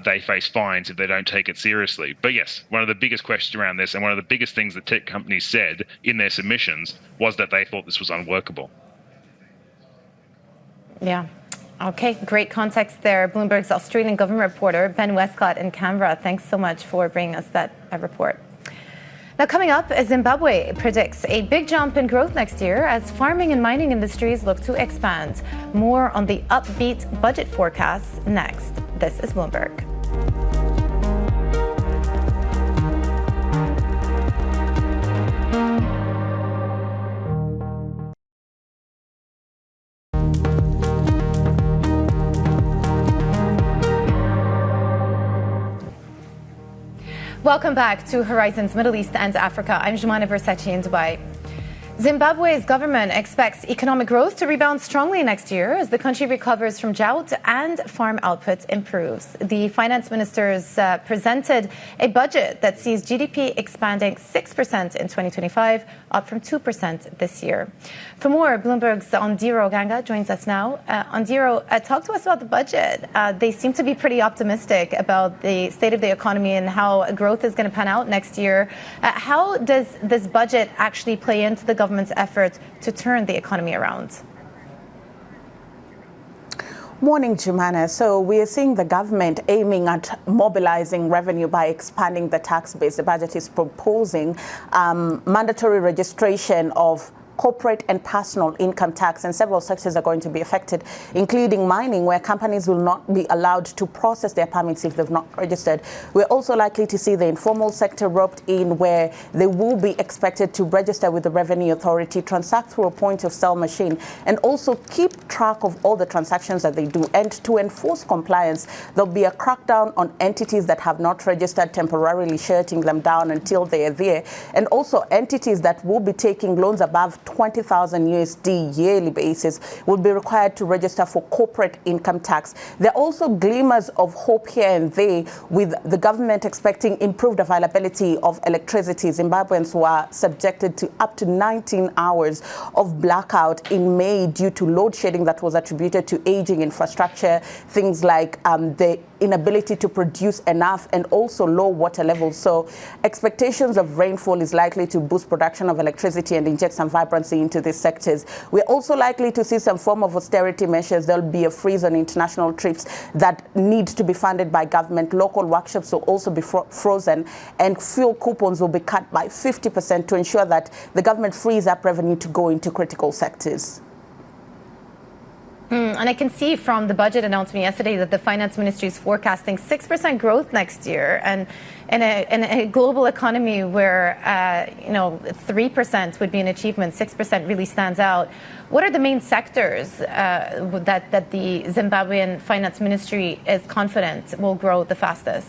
they face fines if they don't take it seriously. But yes, one of the biggest questions around this, and one of the biggest things that tech companies said in their submissions, was that they thought this was unworkable. Yeah. Okay, great context there. Bloomberg's Australian government reporter, Ben Westcott in Canberra. Thanks so much for bringing us that report. Now, coming up, Zimbabwe predicts a big jump in growth next year as farming and mining industries look to expand. More on the upbeat budget forecasts next. This is Bloomberg. Welcome back to Horizons Middle East and Africa. I'm Jumana Versace in Dubai. Zimbabwe's government expects economic growth to rebound strongly next year as the country recovers from drought and farm output improves. The finance ministers presented a budget that sees GDP expanding 6% in 2025, up from 2% this year. For more, Bloomberg's Ondiro Ganga joins us now. Ondiro, talk to us about the budget. They seem to be pretty optimistic about the state of the economy and how growth is going to pan out next year. How does this budget actually play into the government's effort to turn the economy around? Morning, Jumana. So we are seeing the government aiming at mobilizing revenue by expanding the tax base. The budget is proposing mandatory registration of corporate and personal income tax, and several sectors are going to be affected, including mining, where companies will not be allowed to process their permits if they've not registered. We're also likely to see the informal sector roped in, where they will be expected to register with the Revenue Authority, transact through a point-of-sale machine, and also keep track of all the transactions that they do. And to enforce compliance, there'll be a crackdown on entities that have not registered, temporarily shutting them down until they are there, and also entities that will be taking loans above 20,000 USD yearly basis will be required to register for corporate income tax. There are also glimmers of hope here and there, with the government expecting improved availability of electricity. Zimbabweans were subjected to up to 19 hours of blackout in May due to load shedding that was attributed to aging infrastructure, things like the inability to produce enough and also low water levels. So expectations of rainfall is likely to boost production of electricity and inject some vibrancy into these sectors. We're also likely to see some form of austerity measures. There'll be a freeze on international trips that need to be funded by government. Local workshops will also be frozen, and fuel coupons will be cut by 50% to ensure that the government frees up revenue to go into critical sectors. And I can see from the budget announcement yesterday that the finance ministry is forecasting 6% growth next year, and in a global economy where 3% would be an achievement, 6% really stands out. What are the main sectors that the Zimbabwean finance ministry is confident will grow the fastest?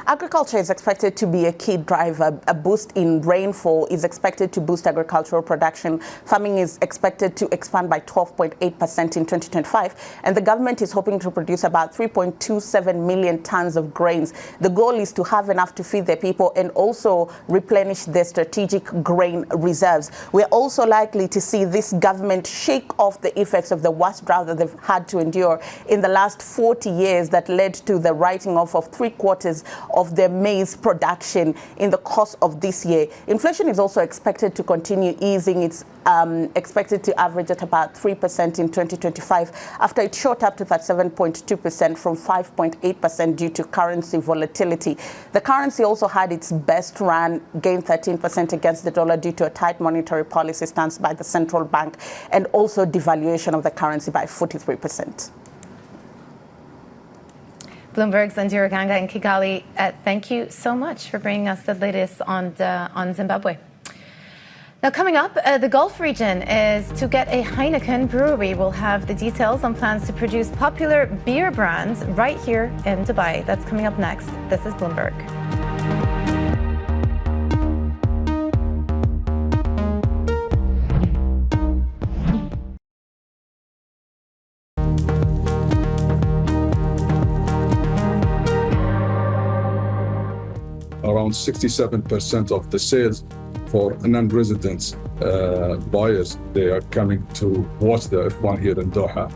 Agriculture is expected to be a key driver. A boost in rainfall is expected to boost agricultural production. Farming is expected to expand by 12.8% in 2025, and the government is hoping to produce about 3.27 million tons of grains. The goal is to have enough to feed their people and also replenish their strategic grain reserves. We're also likely to see this government shake off the effects of the worst drought that they've had to endure in the last 40 years that led to the writing off of 3/4 of their maize production in the course of this year. Inflation is also expected to continue easing. It's expected to average at about 3% in 2025 after it shot up to that 7.2% from 5.8% due to currency volatility. The currency also had its best run, gained 13% against the dollar due to a tight monetary policy stance by the central bank and also devaluation of the currency by 43%. Bloomberg's Ndira Ganga in Kigali, thank you so much for bringing us the latest on Zimbabwe. Now, coming up, the Gulf region is to get a Heineken brewery. We'll have the details on plans to produce popular beer brands right here in Dubai. That's coming up next. This is Bloomberg. Around 67% of the sales for non-residents buyers, they are coming to watch the F1 here in Doha.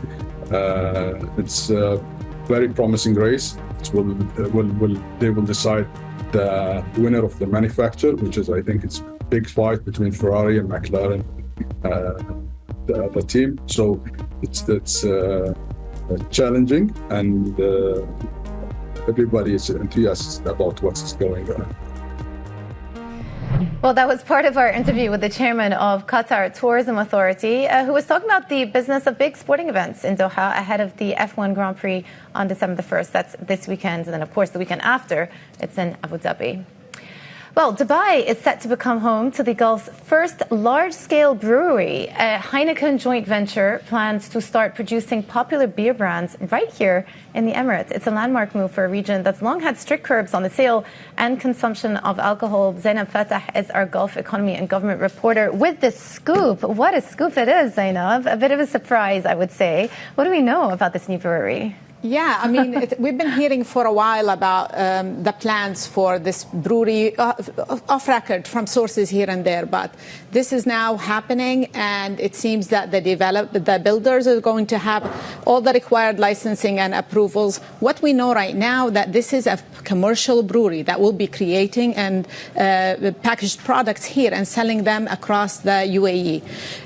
It's a very promising race. They will decide the winner of the manufacturer, which is, I think, it's a big fight between Ferrari and McLaren, the team. So it's challenging, and everybody is enthusiastic about what's going on. Well, that was part of our interview with the chairman of Qatar Tourism Authority, who was talking about the business of big sporting events in Doha ahead of the F1 Grand Prix on December the 1st. That's this weekend. And then, of course, the weekend after, it's in Abu Dhabi. Well, Dubai is set to become home to the Gulf's first large-scale brewery. A Heineken joint venture plans to start producing popular beer brands right here in the Emirates. It's a landmark move for a region that's long had strict curbs on the sale and consumption of alcohol. Zainab Fatah is our Gulf economy and government reporter with the scoop. What a scoop it is, Zainab. A bit of a surprise, I would say. What do we know about this new brewery? Yeah, I mean, we've been hearing for a while about the plans for this brewery off record from sources here and there, but this is now happening, and it seems that the builders are going to have all the required licensing and approvals. What we know right now that this is a commercial brewery that will be creating and packaged products here and selling them across the UAE.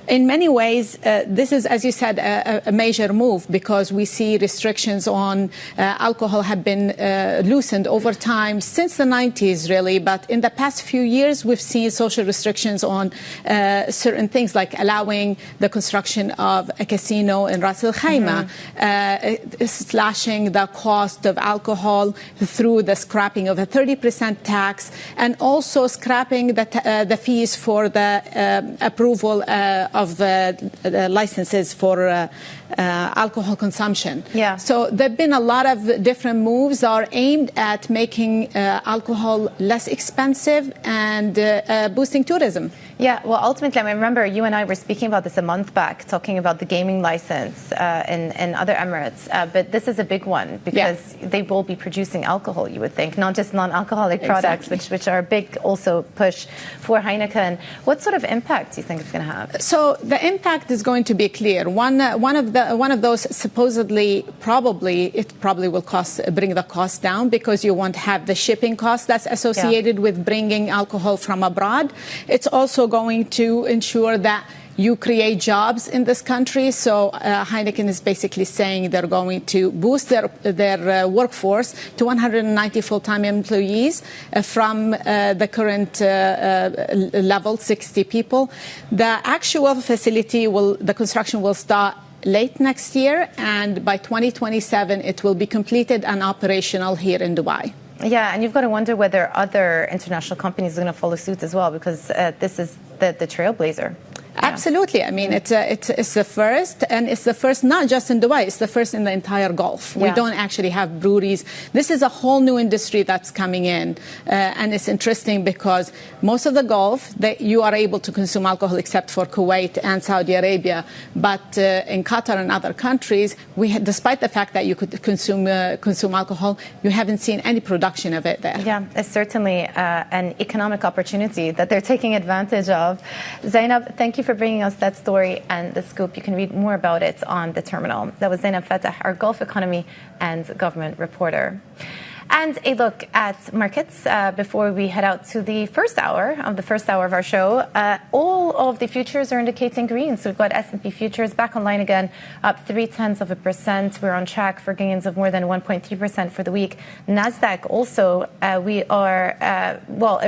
In many ways, this is, as you said, a major move because we see restrictions on alcohol have been loosened over time since the 90s, really. But in the past few years, we've seen social restrictions on certain things like allowing the construction of a casino in Ras Al Khaimah, slashing the cost of alcohol through the scrapping of a 30% tax, and also scrapping the fees for the approval of licenses for alcohol consumption. Yeah. So there have been a lot of different moves that are aimed at making alcohol less expensive and boosting tourism. Yeah, well, ultimately, I remember you and I were speaking about this a month back, talking about the gaming license in other Emirates. But this is a big one because they will be producing alcohol, you would think, not just non-alcoholic products, which are a big also push for Heineken. What sort of impact do you think it's going to have? So the impact is going to be clear. One of those supposedly, it probably will bring the cost down because you won't have the shipping cost that's associated with bringing alcohol from abroad. It's also going to ensure that you create jobs in this country. So Heineken is basically saying they're going to boost their workforce to 190 full-time employees from the current level, 60 people. The actual facility the construction will start late next year, and by 2027 it will be completed and operational here in Dubai. Yeah, and you've got to wonder whether other international companies are going to follow suit as well, because this is the trailblazer. Absolutely. I mean, it's the first, and it's the first not just in Dubai, it's the first in the entire Gulf. We don't actually have breweries. This is a whole new industry that's coming in, and it's interesting because most of the Gulf, you are able to consume alcohol except for Kuwait and Saudi Arabia. But in Qatar and other countries, despite the fact that you could consume alcohol, you haven't seen any production of it there. Yeah, it's certainly an economic opportunity that they're taking advantage of. Zainab, thank you for bringing us that story and the scoop. You can read more about it on the terminal. That was Zainab Fatah, our Gulf economy and government reporter. And a look at markets before we head out to the first hour of our show. All of the futures are indicating green. So we've got S&P futures back online again, up 0.3%. We're on track for gains of more than 1.3% for the week. Nasdaq also, we are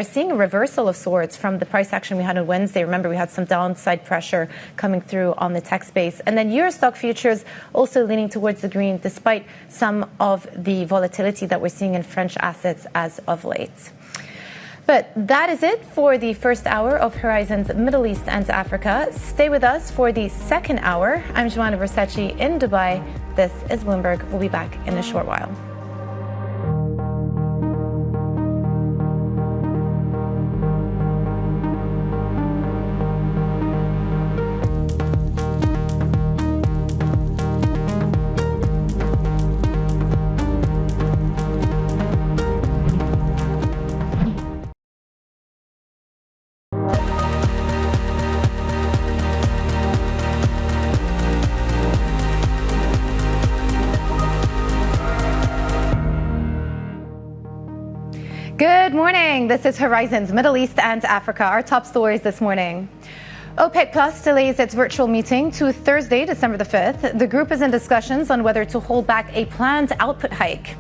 seeing a reversal of sorts from the price action we had on Wednesday. Remember, we had some downside pressure coming through on the tech space. And then Euro stock futures also leaning towards the green, despite some of the volatility that we're seeing in French assets as of late. But that is it for the first hour of Horizons Middle East and Africa. Stay with us for the second hour. I'm Joanna Versace in Dubai. This is Bloomberg. We'll be back in a short while. Good morning. This is Horizons Middle East and Africa. Our top stories this morning. OPEC Plus delays its virtual meeting to Thursday, December the 5th. The group is in discussions on whether to hold back a planned output hike.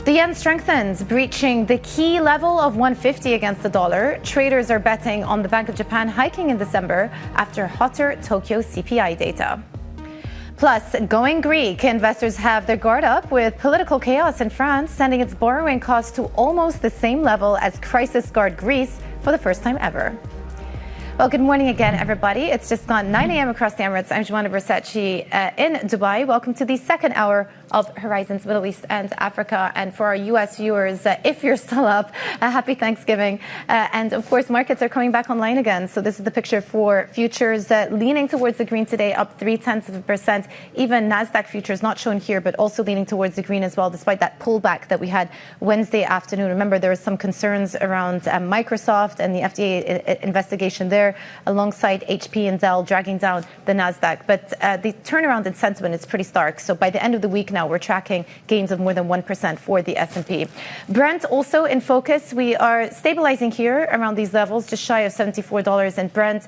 The yen strengthens, breaching the key level of 150 against the dollar. Traders are betting on the Bank of Japan hiking in December after hotter Tokyo CPI data. Plus, going Greek, investors have their guard up with political chaos in France, sending its borrowing costs to almost the same level as crisis-scarred Greece for the first time ever. Well, good morning again, everybody. It's just gone 9 a.m. across the Emirates. I'm Joanna Versace in Dubai. Welcome to the second hour of Horizons Middle East and Africa. And for our U.S. viewers, if you're still up, happy Thanksgiving. And of course, markets are coming back online again. So this is the picture for futures leaning towards the green today, up 0.3%. Even NASDAQ futures not shown here, but also leaning towards the green as well, despite that pullback that we had Wednesday afternoon. Remember, there were some concerns around Microsoft and the FDA investigation there, alongside HP and Dell dragging down the NASDAQ. But the turnaround in sentiment is pretty stark. So by the end of the week now, we're tracking gains of more than 1% for the S&P. Brent also in focus. We are stabilizing here around these levels, just shy of $74 in Brent.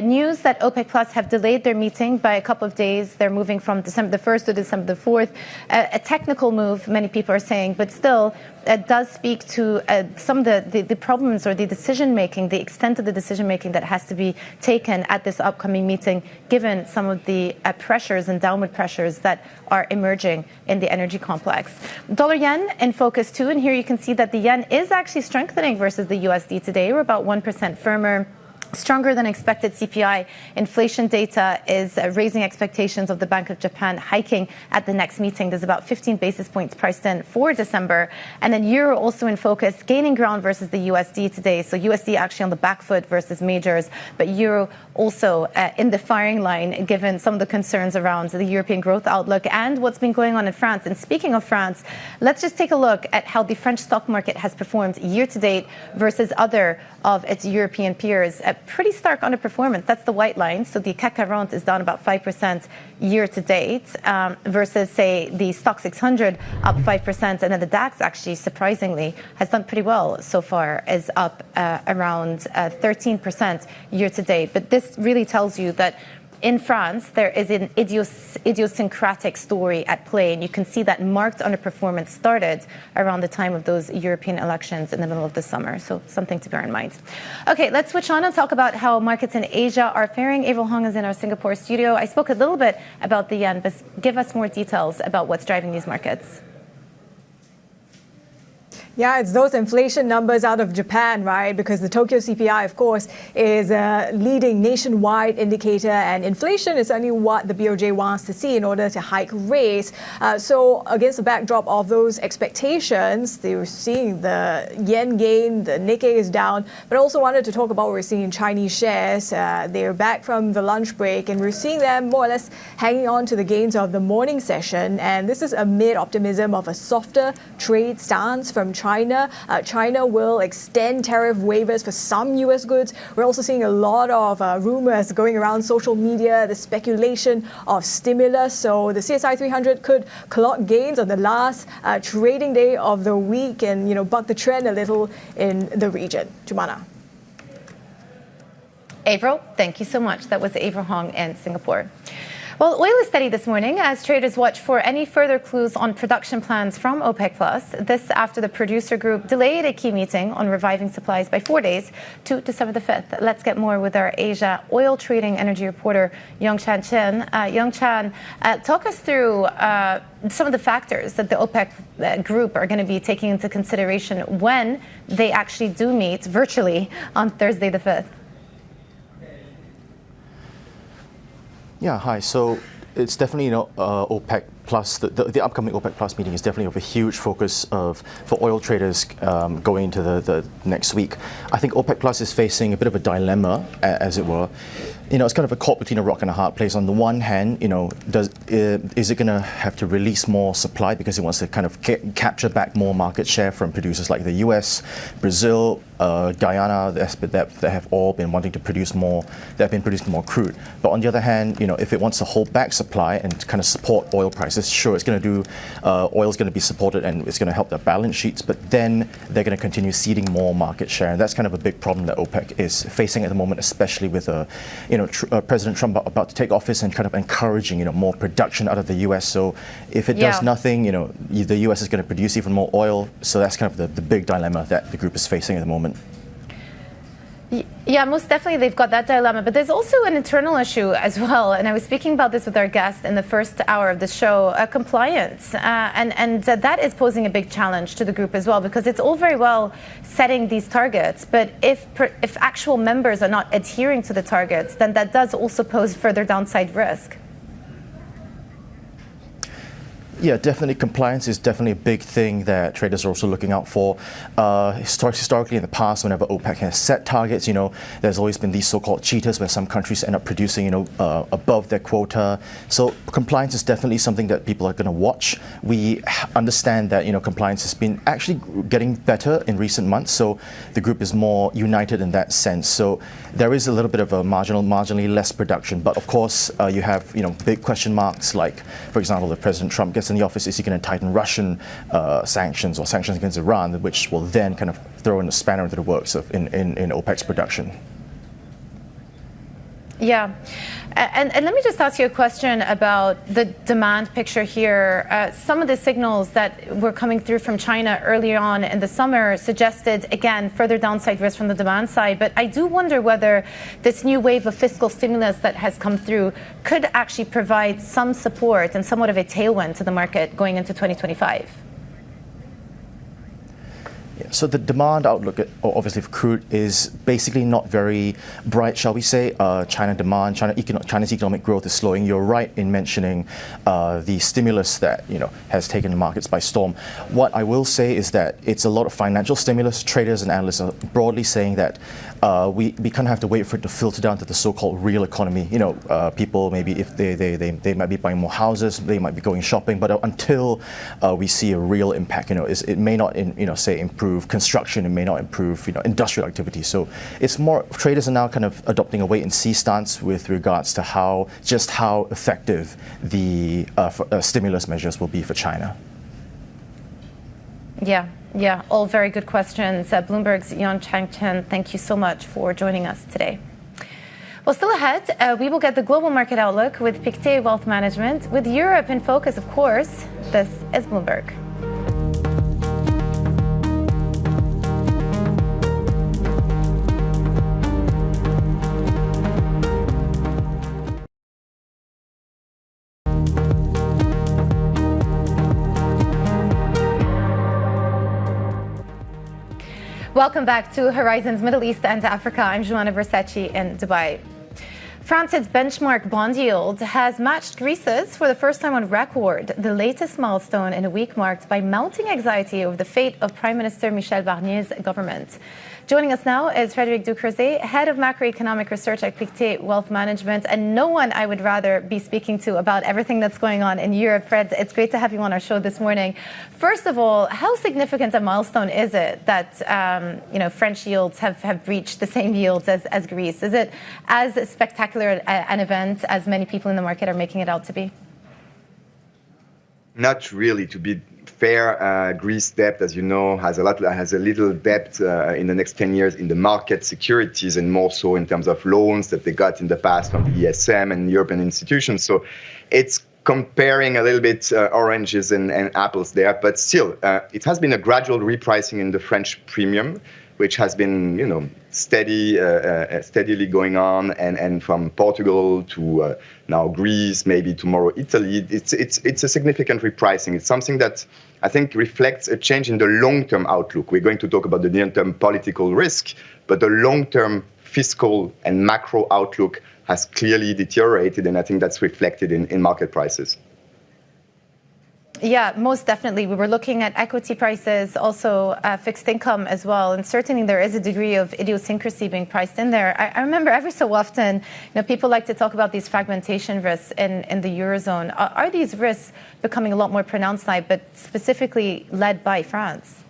News that OPEC Plus have delayed their meeting by a couple of days. They're moving from December the 1st to December the 4th. A technical move, many people are saying, but still, it does speak to some of the problems or the decision-making, the extent of the decision-making that has to be taken at this upcoming meeting, given some of the pressures and downward pressures that are emerging in the energy complex. Dollar yen in focus too, and here you can see that the yen is actually strengthening versus the USD today. We're about 1% firmer. Stronger than expected CPI inflation data is raising expectations of the Bank of Japan hiking at the next meeting. There's about 15 basis points priced in for December. And then euro also in focus, gaining ground versus the USD today. So USD actually on the back foot versus majors, but euro also in the firing line, given some of the concerns around the European growth outlook and what's been going on in France. And speaking of France, let's just take a look at how the French stock market has performed year to date versus other of its European peers. A pretty stark underperformance. That's the white line. So the CAC 40 is down about 5% year to date versus, say, the Stock 600 up 5%. And then the DAX actually, surprisingly, has done pretty well so far, is up around 13% year to date. But this really tells you that in France, there is an idiosyncratic story at play, and you can see that marked underperformance started around the time of those European elections in the middle of the summer. So something to bear in mind. Okay, let's switch on and talk about how markets in Asia are faring. Avril Hong is in our Singapore studio. I spoke a little bit about the yen, but give us more details about what's driving these markets. Yeah, it's those inflation numbers out of Japan, right? Because the Tokyo CPI, of course, is a leading nationwide indicator, and inflation is only what the BOJ wants to see in order to hike rates. So against the backdrop of those expectations, they were seeing the yen gain, the Nikkei is down, but I also wanted to talk about what we're seeing in Chinese shares. They're back from the lunch break, and we're seeing them more or less hanging on to the gains of the morning session. And this is amid optimism of a softer trade stance from China. China will extend tariff waivers for some U.S. goods. We're also seeing a lot of rumors going around social media, the speculation of stimulus. So the CSI 300 could clock gains on the last trading day of the week and, buck the trend a little in the region. Jumana. Avril, thank you so much. That was Avril Hong in Singapore. Well, oil is steady this morning as traders watch for any further clues on production plans from OPEC+. This after the producer group delayed a key meeting on reviving supplies by 4 days to December the 5th. Let's get more with our Asia oil trading energy reporter, Yongchan Chen. Yongchan, talk us through some of the factors that the OPEC group are going to be taking into consideration when they actually do meet virtually on Thursday the 5th. Yeah, hi. So it's definitely, OPEC Plus, the upcoming OPEC Plus meeting is definitely of a huge focus for oil traders going into the next week. I think OPEC Plus is facing a bit of a dilemma, as it were. It's kind of a caught between a rock and a hard place. On the one hand, is it going to have to release more supply because it wants to kind of capture back more market share from producers like the US, Brazil, Guyana, that have all been wanting to produce more, that have been producing more crude. But on the other hand, if it wants to hold back supply and kind of support oil prices, sure, it's going to do, oil is going to be supported and it's going to help their balance sheets, but then they're going to continue ceding more market share. And that's kind of a big problem that OPEC is facing at the moment, especially with President Trump about to take office and kind of encouraging, more production out of the U.S. So if it does nothing, the U.S. is going to produce even more oil. So that's kind of the big dilemma that the group is facing at the moment. Yeah, most definitely they've got that dilemma, but there's also an internal issue as well. And I was speaking about this with our guest in the first hour of the show, compliance. And that is posing a big challenge to the group as well, because it's all very well setting these targets, but if actual members are not adhering to the targets, then that does also pose further downside risk. Yeah, definitely. Compliance is definitely a big thing that traders are also looking out for. Historically, in the past, whenever OPEC has set targets, there's always been these so-called cheaters where some countries end up producing, above their quota. So compliance is definitely something that people are going to watch. We understand that, compliance has been actually getting better in recent months. So the group is more united in that sense. So there is a little bit of a marginally less production. But of course, you have, big question marks like, for example, if President Trump gets in the office, is he going to tighten Russian sanctions or sanctions against Iran, which will then kind of throw in a spanner into the works in OPEC's production. Yeah. And let me just ask you a question about the demand picture here. Some of the signals that were coming through from China earlier on in the summer suggested, again, further downside risk from the demand side. But I do wonder whether this new wave of fiscal stimulus that has come through could actually provide some support and somewhat of a tailwind to the market going into 2025. Yeah, so the demand outlook, obviously, for crude is basically not very bright, shall we say. China's economic growth is slowing. You're right in mentioning the stimulus that has taken the markets by storm. What I will say is that it's a lot of financial stimulus. Traders and analysts are broadly saying that we kind of have to wait for it to filter down to the so-called real economy. People maybe if they might be buying more houses, they might be going shopping, but until we see a real impact, it may not say improve construction, it may not improve industrial activity. So it's more, traders are now kind of adopting a wait and see stance with regards to how effective the stimulus measures will be for China. Yeah, all very good questions. Bloomberg's Yongchan Chen, thank you so much for joining us today. Well, still ahead, we will get the global market outlook with Pictet Wealth Management, with Europe in focus, of course. This is Bloomberg. Welcome back to Horizons Middle East and Africa. I'm Joanna Versace in Dubai. France's benchmark bond yield has matched Greece's for the first time on record, the latest milestone in a week marked by mounting anxiety over the fate of Prime Minister Michel Barnier's government. Joining us now is Frederik Ducrozet, Head of Macroeconomic Research at Pictet Wealth Management, and no one I would rather be speaking to about everything that's going on in Europe. Fred, it's great to have you on our show this morning. First of all, how significant a milestone is it that French yields have reached the same yields as Greece? Is it as spectacular an event as many people in the market are making it out to be? Not really, to be fair. Greece debt, as you know, has a little debt in the next 10 years in the market securities, and more so in terms of loans that they got in the past from the ESM and European institutions. So it's comparing a little bit oranges and apples there, but still, it has been a gradual repricing in the French premium, which has been, steadily going on, and from Portugal to now Greece, maybe tomorrow Italy. It's a significant repricing. It's something that I think reflects a change in the long-term outlook. We're going to talk about the near-term political risk, but the long-term fiscal and macro outlook has clearly deteriorated, and I think that's reflected in market prices. Yeah, most definitely. We were looking at equity prices, also fixed income as well. And certainly there is a degree of idiosyncrasy being priced in there. I remember every so often, people like to talk about these fragmentation risks in the Eurozone. Are these risks becoming a lot more pronounced now, but specifically led by France?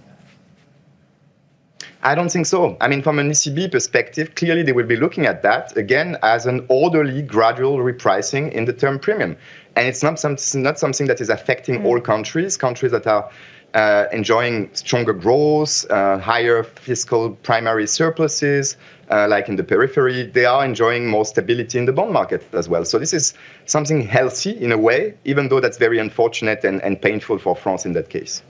I don't think so. I mean, from an ECB perspective, clearly they will be looking at that, again, as an orderly, gradual repricing in the term premium. And it's not something that is affecting all countries that are enjoying stronger growth, higher fiscal primary surpluses, like in the periphery. They are enjoying more stability in the bond market as well. So this is something healthy in a way, even though that's very unfortunate and painful for France in that case.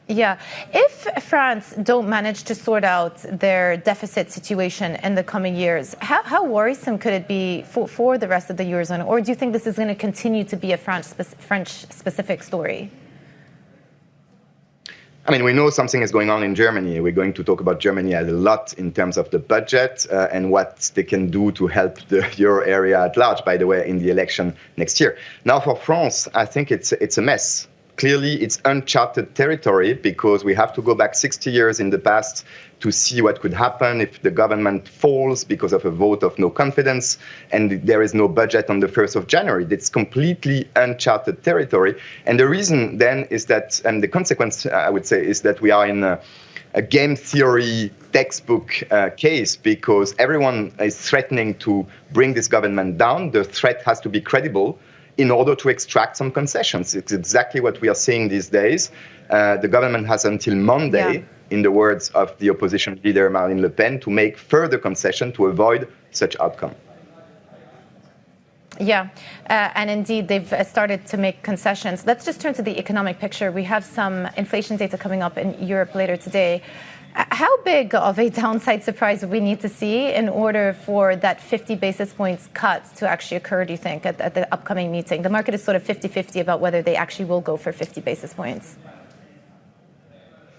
Yeah. If France don't manage to sort out their deficit situation in the coming years, how worrisome could it be for the rest of the Eurozone? Or do you think this is going to continue to be a French-specific story? I mean, we know something is going on in Germany. We're going to talk about Germany a lot in terms of the budget and what they can do to help the euro area at large, by the way, in the election next year. Now, for France, I think it's a mess. Clearly, it's uncharted territory because we have to go back 60 years in the past to see what could happen if the government falls because of a vote of no confidence and there is no budget on the 1st of January. It's completely uncharted territory. And the reason then is that, and the consequence, I would say, is that we are in a game theory textbook case because everyone is threatening to bring this government down. The threat has to be credible in order to extract some concessions. It's exactly what we are seeing these days. The government has until Monday, in the words of the opposition leader Marine Le Pen, to make further concession to avoid such outcome. Yeah, and indeed, they've started to make concessions. Let's just turn to the economic picture. We have some inflation data coming up in Europe later today. How big of a downside surprise would we need to see in order for that 50 basis points cut to actually occur, do you think, at the upcoming meeting? The market is sort of 50-50 about whether they actually will go for 50 basis points.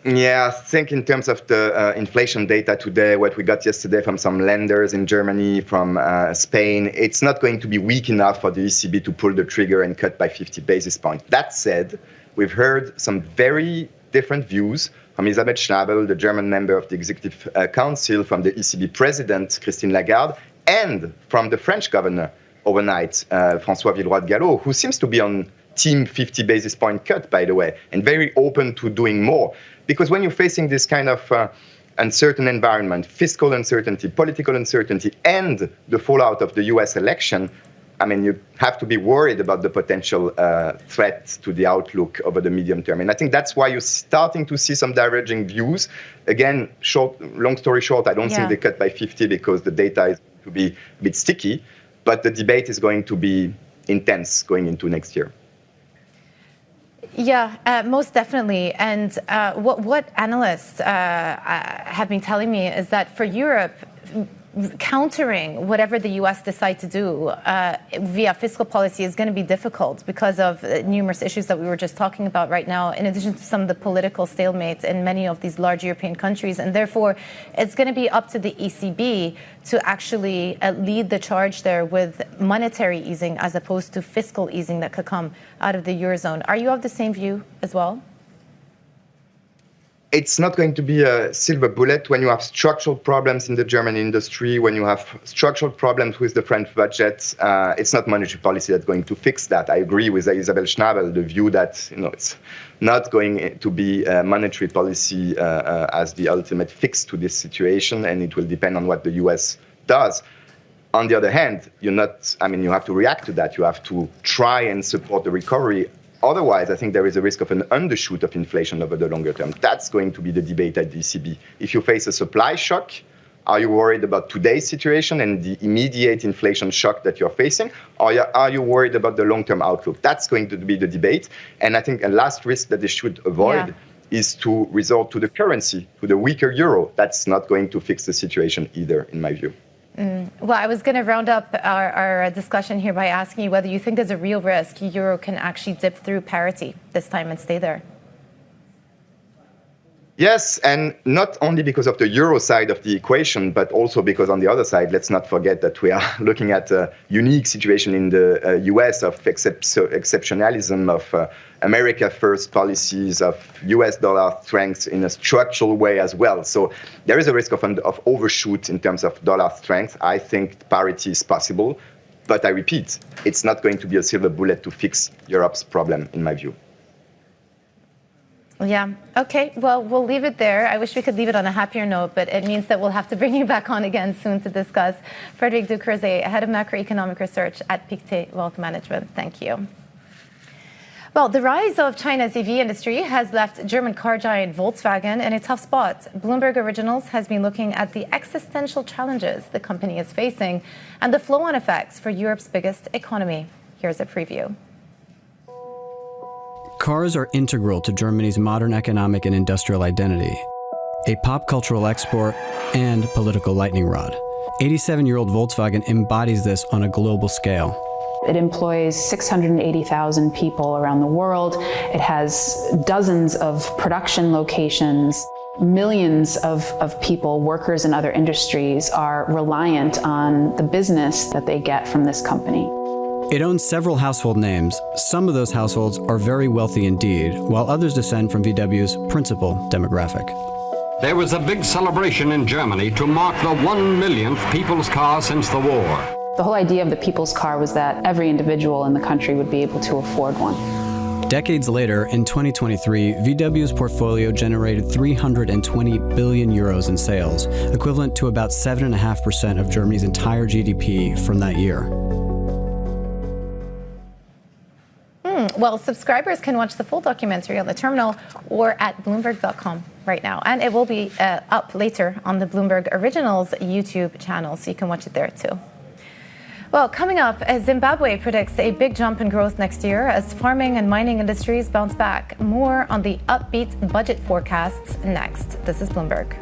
Yeah, I think in terms of the inflation data today, what we got yesterday from some lenders in Germany, from Spain, it's not going to be weak enough for the ECB to pull the trigger and cut by 50 basis points. That said, we've heard some very different views from Elisabeth Schnabel, the German member of the Executive Council, from the ECB president, Christine Lagarde, and from the French governor overnight, François Villeroy de Galhau, who seems to be on team 50 basis point cut, by the way, and very open to doing more. Because when you're facing this kind of uncertain environment, fiscal uncertainty, political uncertainty, and the fallout of the US election, I mean, you have to be worried about the potential threat to the outlook over the medium term. And I think that's why you're starting to see some diverging views. Again, long story short, I don't think they cut by 50 because the data is going to be a bit sticky, but the debate is going to be intense going into next year. Yeah, most definitely. And what analysts have been telling me is that for Europe, countering whatever the U.S. decide to do via fiscal policy is going to be difficult because of numerous issues that we were just talking about right now, in addition to some of the political stalemates in many of these large European countries. And therefore, it's going to be up to the ECB to actually lead the charge there with monetary easing as opposed to fiscal easing that could come out of the Eurozone. Are you of the same view as well? It's not going to be a silver bullet when you have structural problems in the German industry, when you have structural problems with the French budget. It's not monetary policy that's going to fix that. I agree with Isabel Schnabel, the view that it's not going to be monetary policy as the ultimate fix to this situation, and it will depend on what the US does. On the other hand, you have to react to that. You have to try and support the recovery. Otherwise, I think there is a risk of an undershoot of inflation over the longer term. That's going to be the debate at the ECB. If you face a supply shock, are you worried about today's situation and the immediate inflation shock that you're facing? Or are you worried about the long-term outlook? That's going to be the debate. And I think a last risk that they should avoid is to resort to the currency, to the weaker euro. That's not going to fix the situation either, in my view. Well, I was going to round up our discussion here by asking you whether you think there's a real risk euro can actually dip through parity this time and stay there. Yes, and not only because of the euro side of the equation, but also because on the other side, let's not forget that we are looking at a unique situation in the US of exceptionalism, of America first policies, of US dollar strength in a structural way as well. So there is a risk of overshoot in terms of dollar strength. I think parity is possible, but I repeat, it's not going to be a silver bullet to fix Europe's problem, in my view. Yeah. Okay. Well, we'll leave it there. I wish we could leave it on a happier note, but it means that we'll have to bring you back on again soon to discuss. Frederik Ducrozet, Head of Macroeconomic Research at Pictet Wealth Management. Thank you. Well, the rise of China's EV industry has left German car giant Volkswagen in a tough spot. Bloomberg Originals has been looking at the existential challenges the company is facing and the flow-on effects for Europe's biggest economy. Here's a preview. Cars are integral to Germany's modern economic and industrial identity, a pop cultural export and political lightning rod. 87-year-old Volkswagen embodies this on a global scale. It employs 680,000 people around the world. It has dozens of production locations. Millions of people, workers in other industries, are reliant on the business that they get from this company. It owns several household names. Some of those households are very wealthy indeed, while others descend from VW's principal demographic. There was a big celebration in Germany to mark the 1 millionth people's car since the war. The whole idea of the people's car was that every individual in the country would be able to afford one. Decades later, in 2023, VW's portfolio generated 320 billion euros in sales, equivalent to about 7.5% of Germany's entire GDP from that year. Well, subscribers can watch the full documentary on the terminal or at Bloomberg.com right now. And it will be up later on the Bloomberg Originals YouTube channel, so you can watch it there too. Well, coming up, Zimbabwe predicts a big jump in growth next year as farming and mining industries bounce back. More on the upbeat budget forecasts next. This is Bloomberg.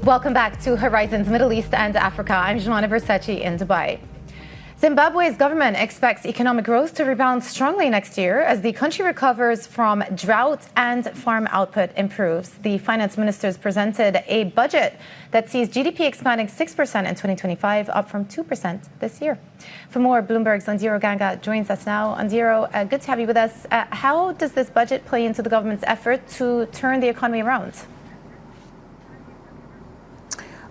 Welcome back to Horizons Middle East and Africa. I'm Joanna Versace in Dubai. Zimbabwe's government expects economic growth to rebound strongly next year as the country recovers from drought and farm output improves. The finance ministers presented a budget that sees GDP expanding 6% in 2025, up from 2% this year. For more, Bloomberg's Andiro Ganga joins us now. Andiro, good to have you with us. How does this budget play into the government's effort to turn the economy around?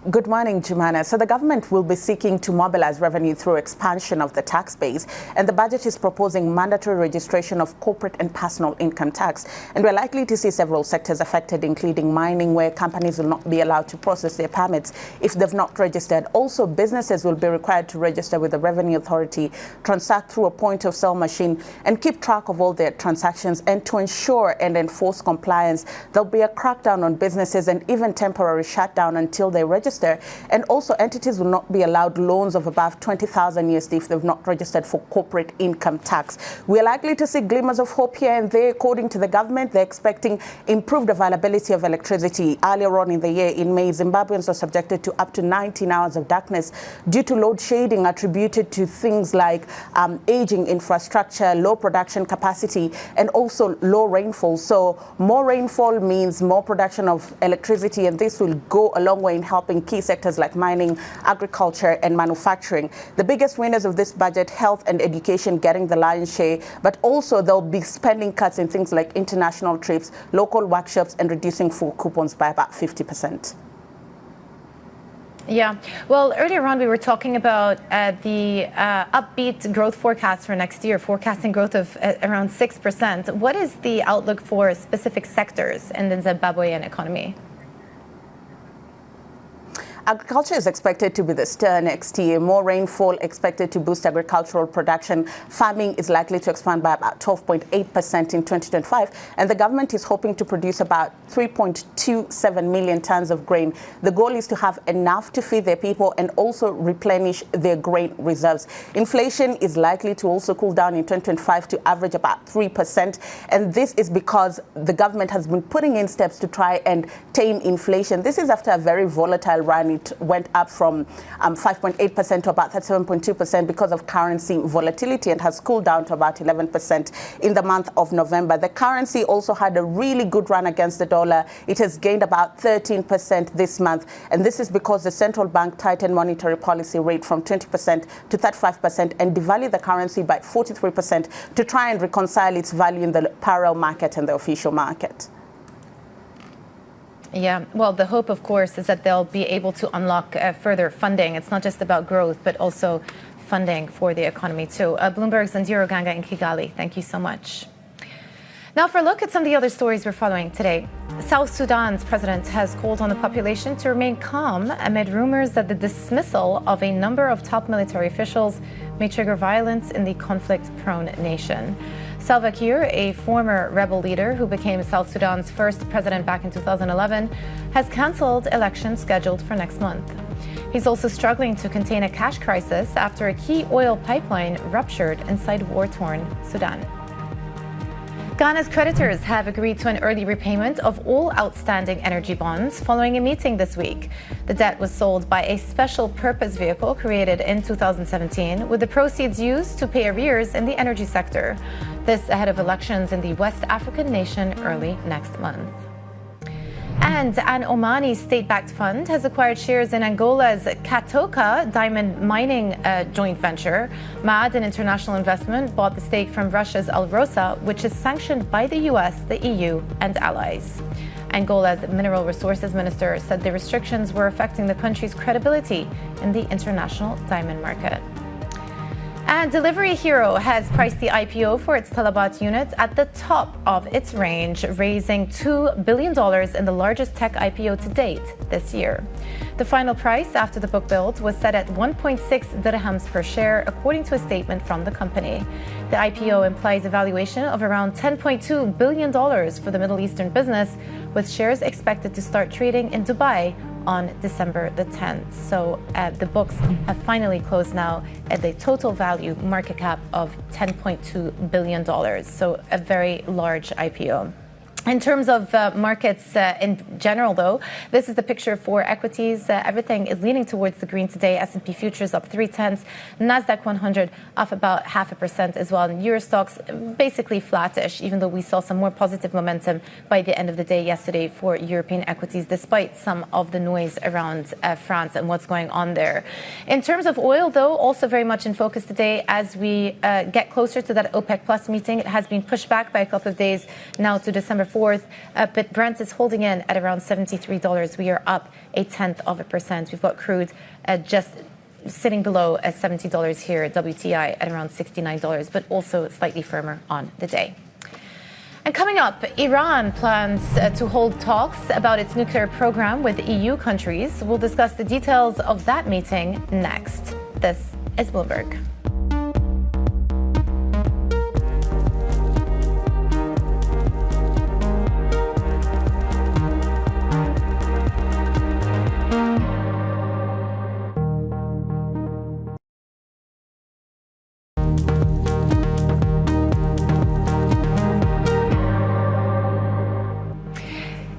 Good morning, Jumana. So the government will be seeking to mobilize revenue through expansion of the tax base, and the budget is proposing mandatory registration of corporate and personal income tax. And we're likely to see several sectors affected, including mining, where companies will not be allowed to process their permits if they've not registered. Also, businesses will be required to register with the Revenue Authority, transact through a point-of-sale machine, and keep track of all their transactions. And to ensure and enforce compliance, there'll be a crackdown on businesses and even temporary shutdown until they register register. And also entities will not be allowed loans of above 20,000 USD if they've not registered for corporate income tax. We're likely to see glimmers of hope here and there. According to the government, they're expecting improved availability of electricity. Earlier on in the year, in May, Zimbabweans were subjected to up to 19 hours of darkness due to load shedding attributed to things like aging infrastructure, low production capacity, and also low rainfall. So more rainfall means more production of electricity, and this will go a long way in helping key sectors like mining, agriculture, and manufacturing. The biggest winners of this budget, health and education, getting the lion's share, but also there'll be spending cuts in things like international trips, local workshops, and reducing food coupons by about 50%. Yeah. Well, earlier on, we were talking about the upbeat growth forecast for next year, forecasting growth of around 6%. What is the outlook for specific sectors in the Zimbabwean economy? Agriculture is expected to be the star next year. More rainfall expected to boost agricultural production. Farming is likely to expand by about 12.8% in 2025. And the government is hoping to produce about 3.27 million tons of grain. The goal is to have enough to feed their people and also replenish their grain reserves. Inflation is likely to also cool down in 2025 to average about 3%. And this is because the government has been putting in steps to try and tame inflation. This is after a very volatile run. It went up from 5.8% to about 37.2% because of currency volatility and has cooled down to about 11% in the month of November. The currency also had a really good run against the dollar. It has gained about 13% this month. And this is because the central bank tightened monetary policy rate from 20% to 35% and devalued the currency by 43% to try and reconcile its value in the parallel market and the official market. Yeah, well, the hope, of course, is that they'll be able to unlock further funding. It's not just about growth, but also funding for the economy, too. Bloomberg's Ndiro Ganga in Kigali, thank you so much. Now for a look at some of the other stories we're following today. South Sudan's president has called on the population to remain calm amid rumors that the dismissal of a number of top military officials may trigger violence in the conflict-prone nation. Salva Kiir, a former rebel leader who became South Sudan's first president back in 2011, has cancelled elections scheduled for next month. He's also struggling to contain a cash crisis after a key oil pipeline ruptured inside war-torn Sudan. Ghana's creditors have agreed to an early repayment of all outstanding energy bonds following a meeting this week. The debt was sold by a special purpose vehicle created in 2017, with the proceeds used to pay arrears in the energy sector. This ahead of elections in the West African nation early next month. And an Omani state-backed fund has acquired shares in Angola's Katoka diamond mining joint venture. Ma'aden International Investment bought the stake from Russia's Alrosa, which is sanctioned by the US, the EU, and allies. Angola's mineral resources minister said the restrictions were affecting the country's credibility in the international diamond market. And Delivery Hero has priced the IPO for its Talabat unit at the top of its range, raising $2 billion in the largest tech IPO to date this year. The final price after the book build was set at 1.6 dirhams per share, according to a statement from the company. The IPO implies a valuation of around $10.2 billion for the Middle Eastern business, with shares expected to start trading in Dubai on December the 10th. So the books have finally closed now at the total value market cap of $10.2 billion. So a very large IPO. In terms of markets in general, though, this is the picture for equities. Everything is leaning towards the green today. S&P futures up 0.3, Nasdaq 100 up about 0.5% as well. And Euro stocks basically flattish, even though we saw some more positive momentum by the end of the day yesterday for European equities, despite some of the noise around France and what's going on there. In terms of oil, though, also very much in focus today as we get closer to that OPEC Plus meeting. It has been pushed back by a couple of days now to December 4th, but Brent is holding in at around $73. We are up 0.1%. We've got crude just sitting below at $70 here, WTI at around $69, but also slightly firmer on the day. And coming up, Iran plans to hold talks about its nuclear program with EU countries. We'll discuss the details of that meeting next. This is Bloomberg.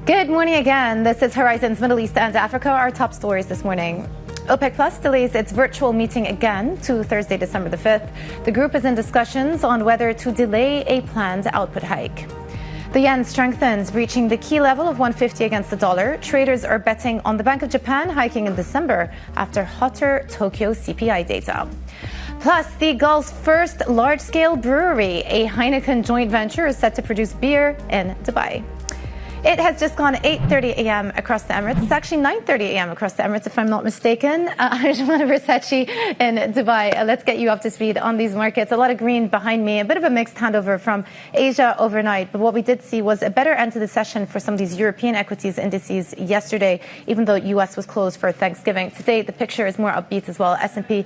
Good morning again. This is Horizon's Middle East and Africa, our top stories this morning. OPEC Plus delays its virtual meeting again to Thursday, December the 5th. The group is in discussions on whether to delay a planned output hike. The yen strengthens, reaching the key level of 150 against the dollar. Traders are betting on the Bank of Japan hiking in December after hotter Tokyo CPI data. Plus, the Gulf's first large-scale brewery, a Heineken joint venture, is set to produce beer in Dubai. It has just gone 8:30 a.m. across the Emirates. It's actually 9:30 a.m. across the Emirates, if I'm not mistaken. Yousef Alshammari in Dubai. Let's get you up to speed on these markets. A lot of green behind me. A bit of a mixed handover from Asia overnight. But what we did see was a better end to the session for some of these European equities indices yesterday, even though U.S. was closed for Thanksgiving. Today, the picture is more upbeat as well. S&P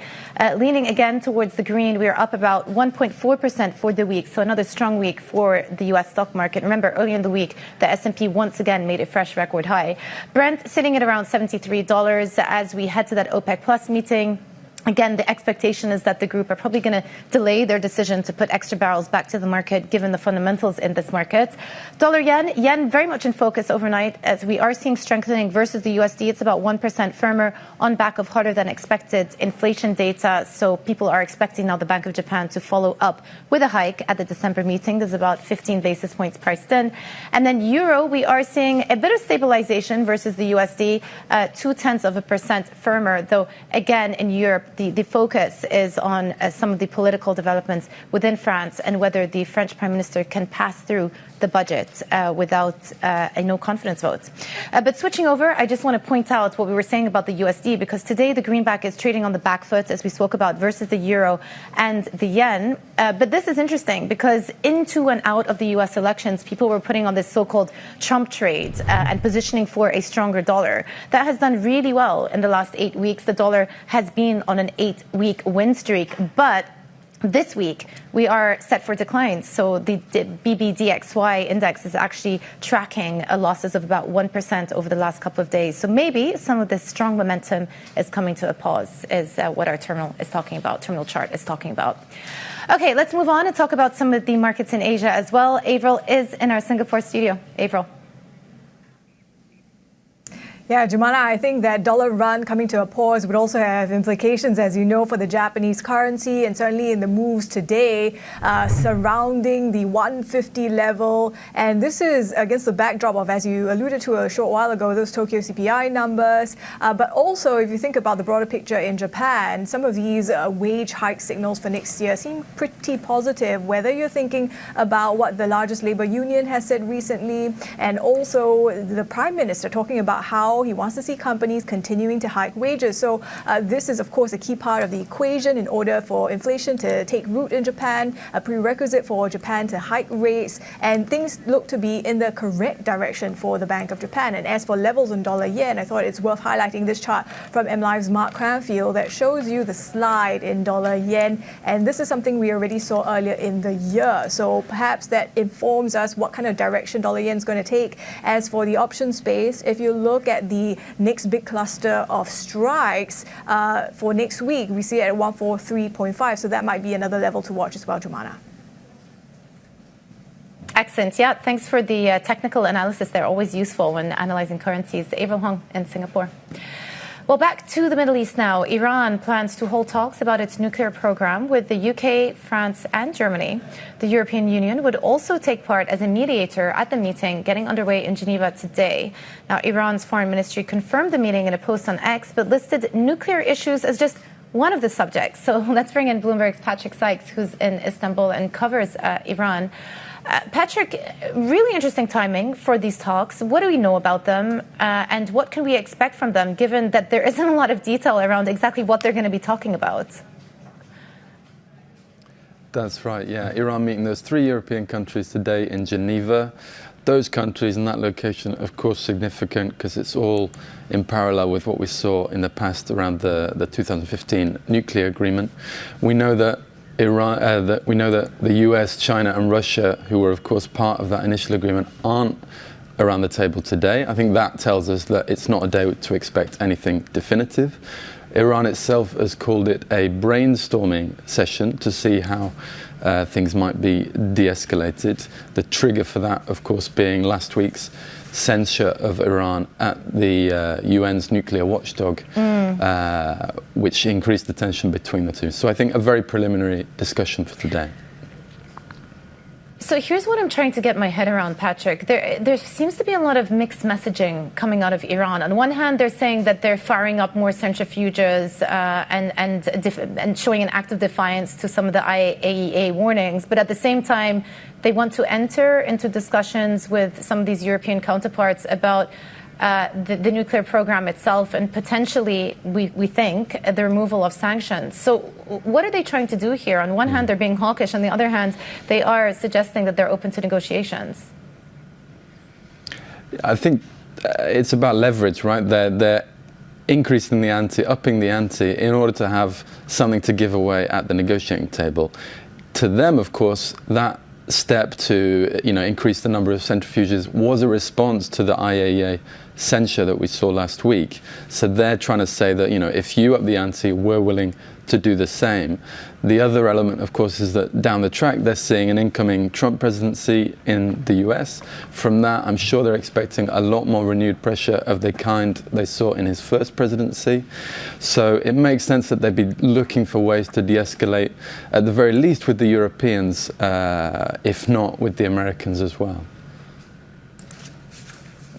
leaning again towards the green. We are up about 1.4% for the week. So another strong week for the U.S. stock market. Remember, earlier in the week, the S&P once again made a fresh record high. Brent sitting at around $73 as we head to that OPEC Plus meeting. Again, the expectation is that the group are probably going to delay their decision to put extra barrels back to the market, given the fundamentals in this market. Dollar yen very much in focus overnight as we are seeing strengthening versus the USD. It's about 1% firmer on back of harder than expected inflation data. So people are expecting now the Bank of Japan to follow up with a hike at the December meeting. There's about 15 basis points priced in. And then euro, we are seeing a bit of stabilization versus the USD, 0.2% firmer, though again in Europe, the focus is on some of the political developments within France and whether the French Prime Minister can pass through the budget without a no-confidence vote. But switching over, I just want to point out what we were saying about the USD, because today the greenback is trading on the back foot, as we spoke about, versus the euro and the yen. But this is interesting because into and out of the U.S. elections, people were putting on this so-called Trump trade and positioning for a stronger dollar. That has done really well in the last 8 weeks. The dollar has been on an 8-week win streak, but this week, we are set for declines. So the BBDXY index is actually tracking losses of about 1% over the last couple of days. So maybe some of this strong momentum is coming to a pause, is what our terminal is talking about, terminal chart is talking about. Okay, let's move on and talk about some of the markets in Asia as well. Avril is in our Singapore studio. Avril. Yeah, Jumana, I think that dollar run coming to a pause would also have implications, as you know, for the Japanese currency, and certainly in the moves today surrounding the 150 level. And this is against the backdrop of, as you alluded to a short while ago, those Tokyo CPI numbers. But also, if you think about the broader picture in Japan, some of these wage hike signals for next year seem pretty positive, whether you're thinking about what the largest labor union has said recently, and also the Prime Minister talking about how he wants to see companies continuing to hike wages. So this is, of course, a key part of the equation in order for inflation to take root in Japan, a prerequisite for Japan to hike rates, and things look to be in the correct direction for the Bank of Japan. And as for levels in dollar yen, I thought it's worth highlighting this chart from MLive's Mark Cranfield that shows you the slide in dollar yen. And this is something we already saw earlier in the year. So perhaps that informs us what kind of direction dollar yen is going to take. As for the option space, if you look at the next big cluster of strikes for next week, we see it at 143.5. So that might be another level to watch as well, Jumana. Excellent. Yeah, thanks for the technical analysis. They're always useful when analyzing currencies. Avril Hung in Singapore. Well, back to the Middle East now. Iran plans to hold talks about its nuclear program with the UK, France, and Germany. The European Union would also take part as a mediator at the meeting getting underway in Geneva today. Now, Iran's foreign ministry confirmed the meeting in a post on X, but listed nuclear issues as just one of the subjects. So let's bring in Bloomberg's Patrick Sykes, who's in Istanbul and covers Iran. Patrick, really interesting timing for these talks. What do we know about them and what can we expect from them, given that there isn't a lot of detail around exactly what they're going to be talking about? That's right, yeah. Iran meeting those 3 European countries today in Geneva. Those countries and that location, of course, significant because it's all in parallel with what we saw in the past around the 2015 nuclear agreement. We know that the US, China and Russia, who were of course part of that initial agreement, aren't around the table today. I think that tells us that it's not a day to expect anything definitive. Iran itself has called it a brainstorming session to see how things might be de-escalated. The trigger for that, of course, being last week's censure of Iran at the UN's nuclear watchdog, which increased the tension between the two. So I think a very preliminary discussion for today. So here's what I'm trying to get my head around, Patrick. There seems to be a lot of mixed messaging coming out of Iran. On one hand, they're saying that they're firing up more centrifuges and showing an act of defiance to some of the IAEA warnings. But at the same time, they want to enter into discussions with some of these European counterparts about the nuclear program itself and potentially, we think, the removal of sanctions. So what are they trying to do here? On one hand, they're being hawkish. On the other hand, they are suggesting that they're open to negotiations. I think it's about leverage, right? They're increasing the ante, upping the ante in order to have something to give away at the negotiating table. To them, of course, that step to increase the number of centrifuges was a response to the IAEA censure that we saw last week. So they're trying to say that if you up the ante, we're willing to do the same. The other element, of course, is that down the track they're seeing an incoming Trump presidency in the US. From that, I'm sure they're expecting a lot more renewed pressure of the kind they saw in his first presidency. So it makes sense that they'd be looking for ways to de-escalate, at the very least with the Europeans, if not with the Americans as well.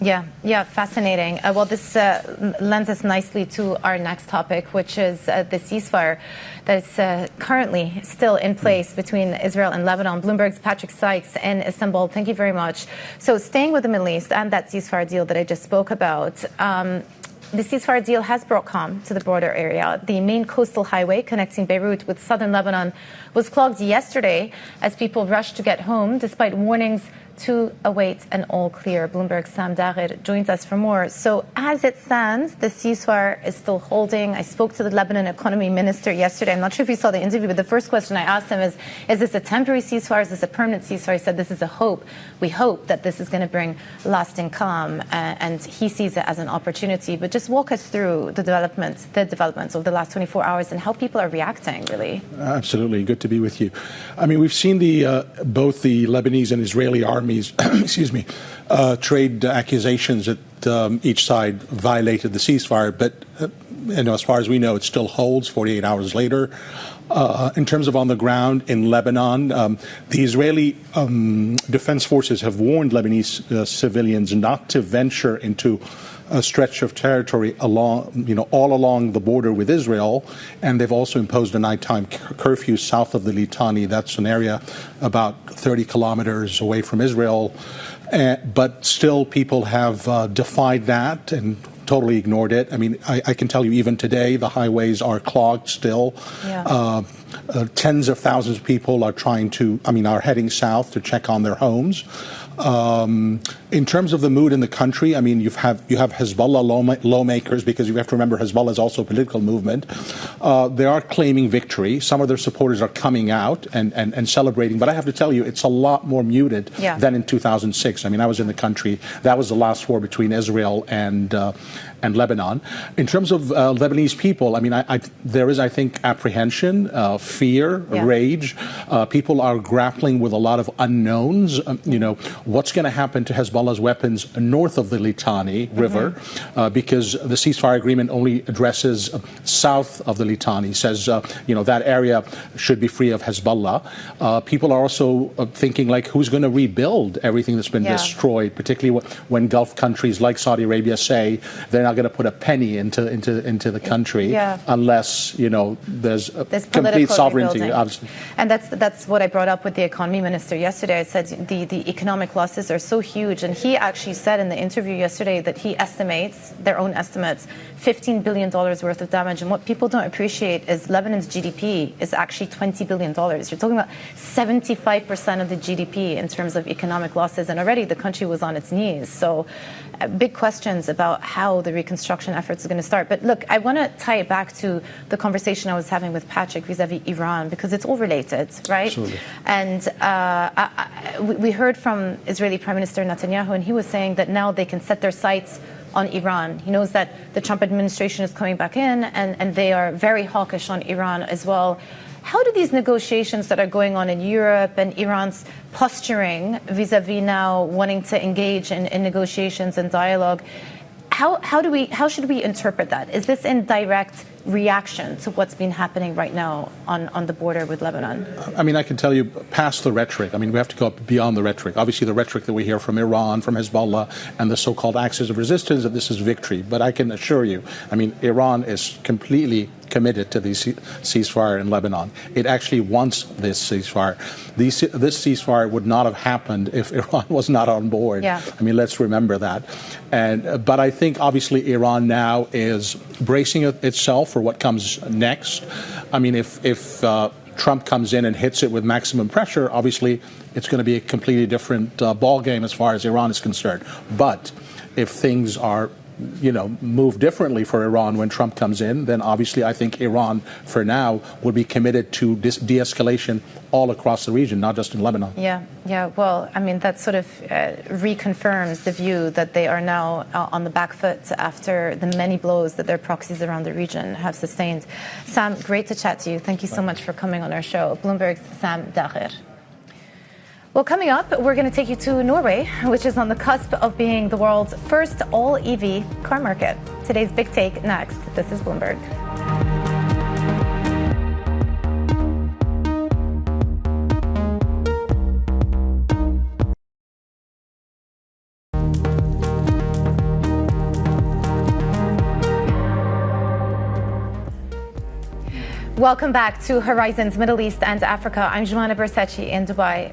Yeah, fascinating. Well, this lends us nicely to our next topic, which is the ceasefire that is currently still in place between Israel and Lebanon. Bloomberg's Patrick Sykes in Istanbul. Thank you very much. So staying with the Middle East and that ceasefire deal that I just spoke about, the ceasefire deal has brought calm to the border area. The main coastal highway connecting Beirut with southern Lebanon was clogged yesterday as people rushed to get home despite warnings to await an all-clear. Bloomberg's Sam Daghir joins us for more. So as it stands, the ceasefire is still holding. I spoke to the Lebanon economy minister yesterday. I'm not sure if you saw the interview, but the first question I asked him is this a temporary ceasefire? Is this a permanent ceasefire? He said this is a hope. We hope that this is going to bring lasting calm, and he sees it as an opportunity. But just walk us through the developments of the last 24 hours and how people are reacting, really. Absolutely. Good to be with you. I mean, we've seen both the Lebanese and Israeli armies trade accusations that each side violated the ceasefire, but as far as we know, it still holds 48 hours later. In terms of on the ground in Lebanon, the Israeli defense forces have warned Lebanese civilians not to venture into a stretch of territory all along the border with Israel, and they've also imposed a nighttime curfew south of the Litani. That's an area about 30 kilometers away from Israel, but still people have defied that and totally ignored it. I mean, I can tell you even today the highways are clogged still. Yeah. Tens of thousands of people are are heading south to check on their homes. In terms of the mood in the country, I mean, you have Hezbollah lawmakers, because you have to remember Hezbollah is also a political movement. They are claiming victory. Some of their supporters are coming out and celebrating. But I have to tell you, it's a lot more muted than in 2006. I mean, I was in the country. That was the last war between Israel and Lebanon. In terms of Lebanese people, I mean, there is, I think, apprehension, fear, rage. People are grappling with a lot of unknowns. What's going to happen to Hezbollah's weapons north of the Litani River, because the ceasefire agreement only addresses south of the Litani, says, that area should be free of Hezbollah. People are also thinking, like, who's going to rebuild everything that's been destroyed, particularly when Gulf countries like Saudi Arabia say they're not going to put a penny into the country unless, there's complete sovereignty. Obviously. And that's what I brought up with the economy minister yesterday. I said the economic losses are so huge, and he actually said in the interview yesterday that he estimates, their own estimates, $15 billion worth of damage. And what people don't appreciate is Lebanon's GDP is actually $20 billion. You're talking about 75% of the GDP in terms of economic losses, and already the country was on its knees. So big questions about how the reconstruction efforts are going to start. But look, I want to tie it back to the conversation I was having with Patrick vis-a-vis Iran, because it's all related, right? Absolutely. And we heard from Israeli Prime Minister Netanyahu, and he was saying that now they can set their sights on Iran. He knows that the Trump administration is coming back in, and they are very hawkish on Iran as well. How do these negotiations that are going on in Europe and Iran's posturing vis-a-vis now wanting to engage in negotiations and dialogue, how should we interpret that? Is this in direct reaction to what's been happening right now on the border with Lebanon? I mean, I can tell you past the rhetoric. I mean, we have to go beyond the rhetoric. Obviously, the rhetoric that we hear from Iran, from Hezbollah, and the so-called axis of resistance, that this is victory. But I can assure you, I mean, Iran is completely committed to the ceasefire in Lebanon. It actually wants this ceasefire. This ceasefire would not have happened if Iran was not on board. Yeah. I mean, let's remember that. But I think, obviously, Iran now is bracing itself for what comes next. I mean, if Trump comes in and hits it with maximum pressure, obviously, it's going to be a completely different ballgame as far as Iran is concerned. But if things are move differently for Iran when Trump comes in, then obviously I think Iran, for now, would be committed to de-escalation all across the region, not just in Lebanon. Yeah. Well, I mean, that sort of reconfirms the view that they are now on the back foot after the many blows that their proxies around the region have sustained. Sam, great to chat to you. Thank you so much for coming on our show. Bloomberg's Sam Daher. Well, coming up, we're going to take you to Norway, which is on the cusp of being the world's first all-EV car market. Today's big take next. This is Bloomberg. Welcome back to Horizons Middle East and Africa. I'm Joanna Bersachi in Dubai.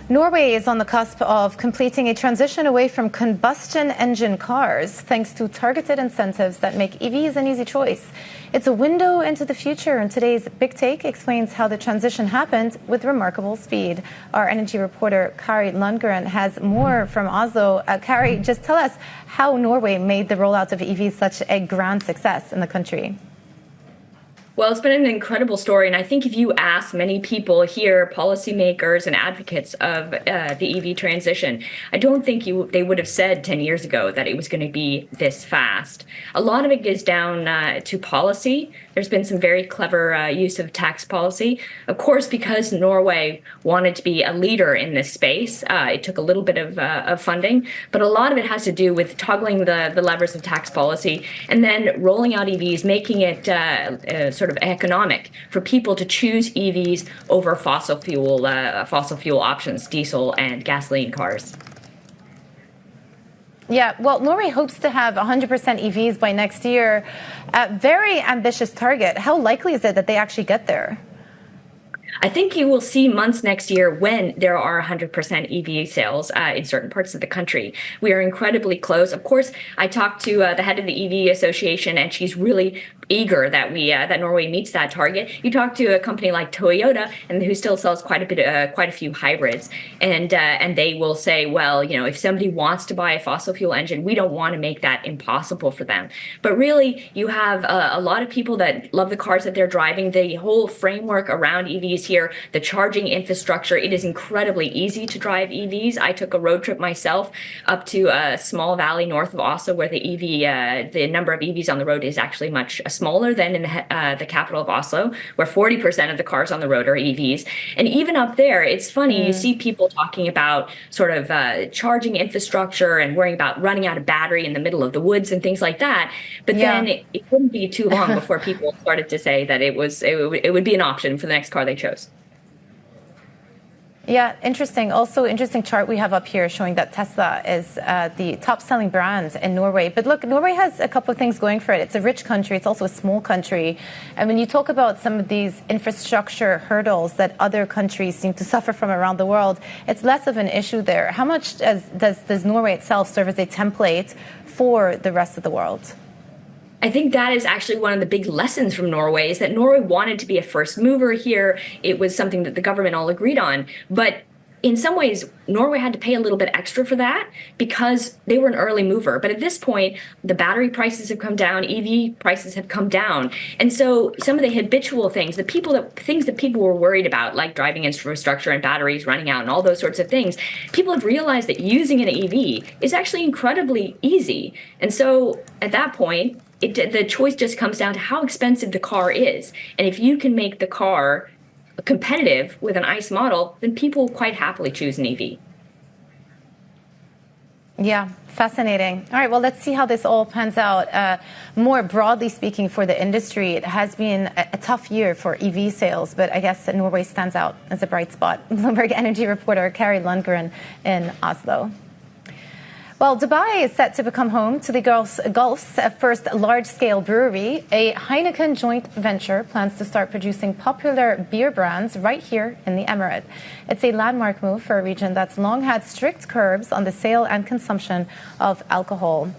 Norway is on the cusp of completing a transition away from combustion engine cars thanks to targeted incentives that make EVs an easy choice. It's a window into the future, and today's Big Take explains how the transition happened with remarkable speed. Our energy reporter, Kari Lundgren, has more from Oslo. Kari, just tell us how Norway made the rollout of EVs such a grand success in the country. Well, it's been an incredible story, and I think if you ask many people here, policymakers and advocates of the EV transition, I don't think they would have said 10 years ago that it was going to be this fast. A lot of it is down to policy. There's been some very clever use of tax policy. Of course, because Norway wanted to be a leader in this space, it took a little bit of funding, but a lot of it has to do with toggling the levers of tax policy and then rolling out EVs, making it sort of economic for people to choose EVs over fossil fuel options, diesel and gasoline cars. Yeah, well, Norway hopes to have 100% EVs by next year. Very ambitious target. How likely is it that they actually get there? I think you will see months next year when there are 100% EV sales in certain parts of the country. We are incredibly close. Of course, I talked to the head of the EV Association, and she's really eager that that Norway meets that target. You talk to a company like Toyota, and who still sells quite a few hybrids, and they will say, well, if somebody wants to buy a fossil fuel engine, we don't want to make that impossible for them. But really, you have a lot of people that love the cars that they're driving. The whole framework around EVs here, the charging infrastructure, it is incredibly easy to drive EVs. I took a road trip myself up to a small valley north of Oslo, where the number of EVs on the road is actually much smaller than in the capital of Oslo, where 40% of the cars on the road are EVs. And even up there, it's funny, you see people talking about sort of charging infrastructure and worrying about running out of battery in the middle of the woods and things like that. But then it wouldn't be too long before people started to say that it would be an option for the next car they chose. Yeah, interesting. Also, interesting chart we have up here showing that Tesla is the top-selling brand in Norway. But look, Norway has a couple of things going for it. It's a rich country. It's also a small country. And when you talk about some of these infrastructure hurdles that other countries seem to suffer from around the world, it's less of an issue there. How much does Norway itself serve as a template for the rest of the world? I think that is actually one of the big lessons from Norway, is that Norway wanted to be a first mover here. It was something that the government all agreed on. But in some ways, Norway had to pay a little bit extra for that because they were an early mover. But at this point, the battery prices have come down, EV prices have come down. And so some of the habitual things, things that people were worried about, like driving infrastructure and batteries running out and all those sorts of things, people have realized that using an EV is actually incredibly easy. And so at that point, the choice just comes down to how expensive the car is. And if you can make the car competitive with an ICE model, then people quite happily choose an EV. Yeah, fascinating. All right, well, let's see how this all pans out. More broadly speaking for the industry, it has been a tough year for EV sales, but I guess Norway stands out as a bright spot. Bloomberg energy reporter Kari Lundgren in Oslo. Well, Dubai is set to become home to the Gulf's first large-scale brewery. A Heineken joint venture plans to start producing popular beer brands right here in the Emirate. It's a landmark move for a region that's long had strict curbs on the sale and consumption of alcohol.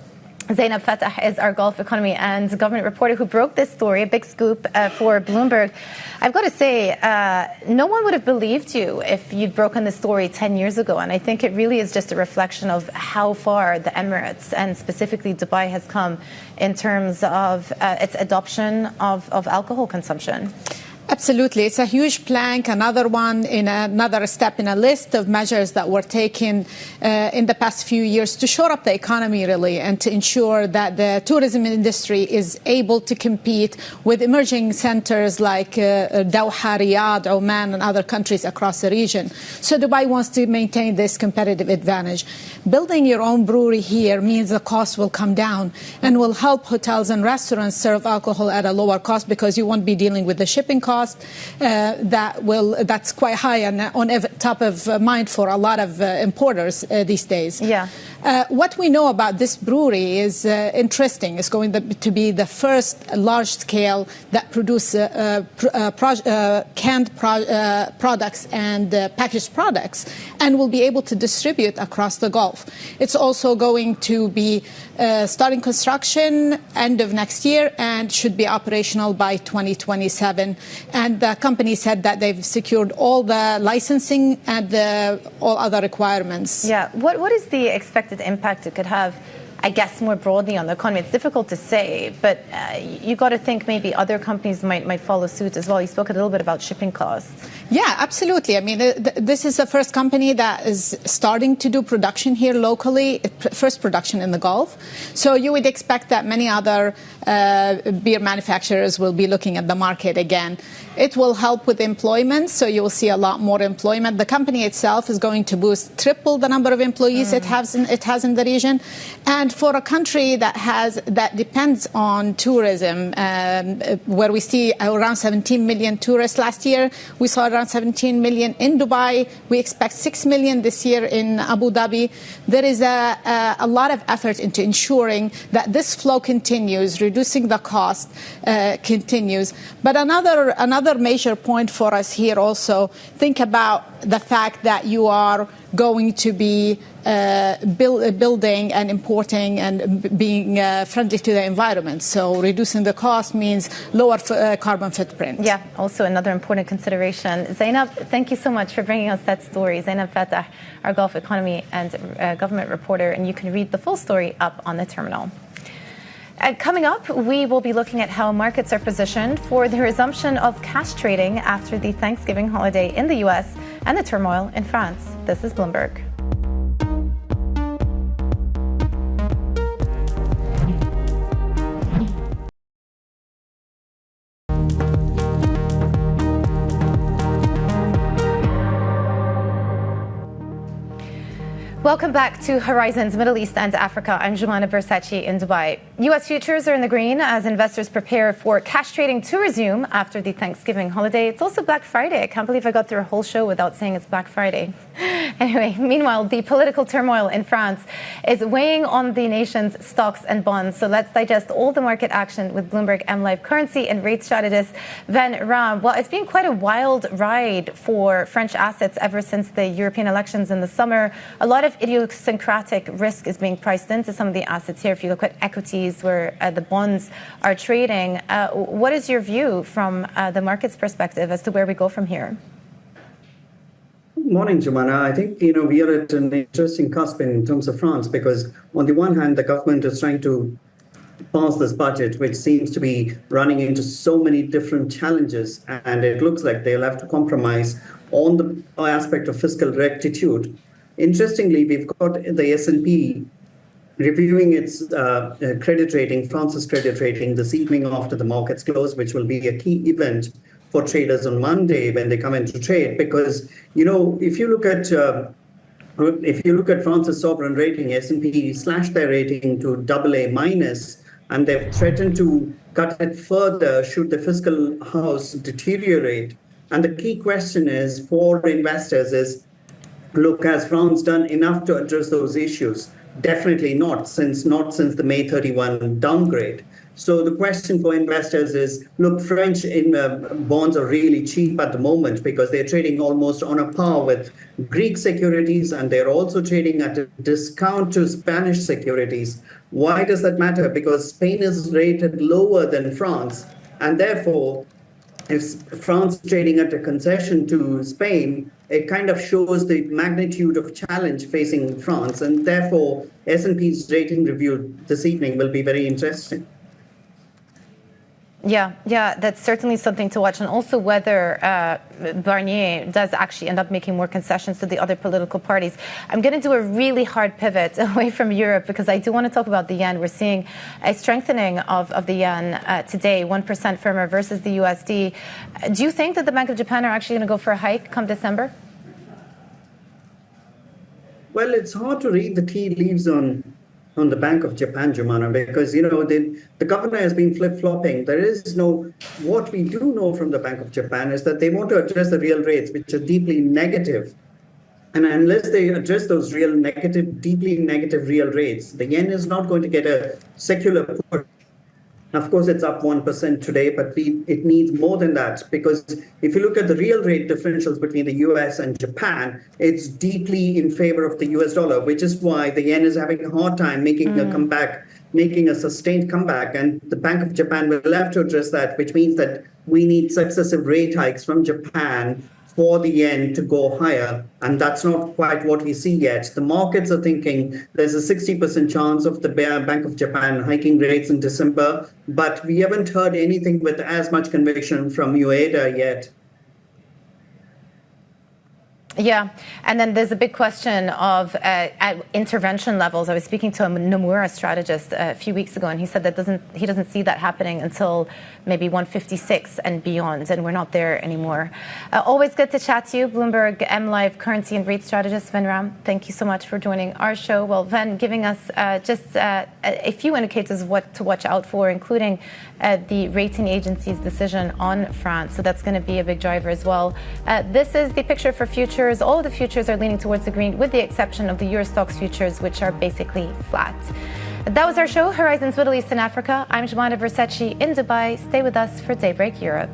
Zainab Fatah is our Gulf economy and government reporter who broke this story, a big scoop for Bloomberg. I've got to say, no one would have believed you if you'd broken the story 10 years ago. And I think it really is just a reflection of how far the Emirates and specifically Dubai has come in terms of its adoption of alcohol consumption. Absolutely. It's a huge plank, another one in another step in a list of measures that were taken in the past few years to shore up the economy, really, and to ensure that the tourism industry is able to compete with emerging centers like Doha, Riyadh, Oman, and other countries across the region. So Dubai wants to maintain this competitive advantage. Building your own brewery here means the cost will come down and will help hotels and restaurants serve alcohol at a lower cost because you won't be dealing with the shipping cost. That's quite high and on top of mind for a lot of importers these days. Yeah. What we know about this brewery is interesting. It's going to be the first large scale that produce canned products and packaged products and will be able to distribute across the Gulf. It's also going to be starting construction end of next year and should be operational by 2027. And the company said that they've secured all the licensing and all other requirements. Yeah. What is the expected impact it could have, I guess, more broadly on the economy? It's difficult to say, but you got to think maybe other companies might follow suit as well. You spoke a little bit about shipping costs. Yeah, absolutely. I mean, this is the first company that is starting to do production here locally, first production in the Gulf. So you would expect that many other beer manufacturers will be looking at the market again. It will help with employment, so you will see a lot more employment. The company itself is going to triple the number of employees it has in the region. And for a country that depends on tourism, where we see around 17 million tourists last year, we saw around 17 million in Dubai. We expect 6 million this year in Abu Dhabi. There is a lot of effort into ensuring that this flow continues, reducing the cost continues. But another major point for us here also, think about the fact that you are going to be building and importing and being friendly to the environment. So reducing the cost means lower carbon footprint. Yeah, also another important consideration. Zainab, thank you so much for bringing us that story. Zainab Fatah, our Gulf economy and government reporter, and you can read the full story up on the terminal. Coming up, we will be looking at how markets are positioned for the resumption of cash trading after the Thanksgiving holiday in the U.S. and the turmoil in France. This is Bloomberg. Welcome back to Horizons Middle East and Africa. I'm Jumana Bersachi in Dubai. U.S. futures are in the green as investors prepare for cash trading to resume after the Thanksgiving holiday. It's also Black Friday. I can't believe I got through a whole show without saying it's Black Friday. Anyway, meanwhile, the political turmoil in France is weighing on the nation's stocks and bonds. So let's digest all the market action with Bloomberg MLive currency and rate strategist Van Ram. Well, it's been quite a wild ride for French assets ever since the European elections in the summer. A lot of idiosyncratic risk is being priced into some of the assets here. If you look at equities where the bonds are trading, what is your view from the market's perspective as to where we go from here? Morning, Jumana. I think, we are at an interesting cusp in terms of France because on the one hand, the government is trying to pass this budget, which seems to be running into so many different challenges. And it looks like they'll have to compromise on the aspect of fiscal rectitude. Interestingly, we've got the S&P reviewing its credit rating, France's credit rating, this evening after the markets close, which will be a key event for traders on Monday when they come into trade. Because, if you look at France's sovereign rating, S&P slashed their rating to AA minus, and they've threatened to cut it further should the fiscal house deteriorate. And the key question is for investors is, look, has France done enough to address those issues? Definitely not since the May 31 downgrade. So the question for investors is, look, French bonds are really cheap at the moment because they're trading almost on a par with Greek securities, and they're also trading at a discount to Spanish securities. Why does that matter? Because Spain is rated lower than France, and therefore, if France is trading at a concession to Spain, it kind of shows the magnitude of challenge facing France, and therefore S&P's rating review this evening will be very interesting. Yeah, that's certainly something to watch. And also whether Barnier does actually end up making more concessions to the other political parties. I'm going to do a really hard pivot away from Europe because I do want to talk about the yen. We're seeing a strengthening of the yen today, 1% firmer versus the USD. Do you think that the Bank of Japan are actually going to go for a hike come December? Well, it's hard to read the tea leaves on the Bank of Japan, Jumana, because, the governor has been flip-flopping. What we do know from the Bank of Japan is that they want to address the real rates, which are deeply negative. And unless they address those deeply negative real rates, the yen is not going to get a secular push. Of course, it's up 1% today, but it needs more than that, because if you look at the real rate differentials between the US and Japan, it's deeply in favor of the US dollar, which is why the yen is having a hard time making a comeback, making a sustained comeback. And the Bank of Japan will have to address that, which means that we need successive rate hikes from Japan for the yen to go higher. And that's not quite what we see yet. The markets are thinking there's a 60% chance of the Bank of Japan hiking rates in December, but we haven't heard anything with as much conviction from Ueda yet. Yeah, and then there's a big question of intervention levels. I was speaking to a Nomura strategist a few weeks ago, and he said that he doesn't see that happening until maybe 156 and beyond, and we're not there anymore. Always good to chat to you, Bloomberg M-Live currency and rate strategist Ven Ram. Thank you so much for joining our show. Well, Ven, giving us just a few indicators of what to watch out for, including the rating agency's decision on France. So that's going to be a big driver as well. This is the picture for futures. All of the futures are leaning towards the green, with the exception of the Euro Stoxx futures, which are basically flat. That was our show, Horizons Middle East and Africa. I'm Jumana Versace in Dubai. Stay with us for Daybreak Europe.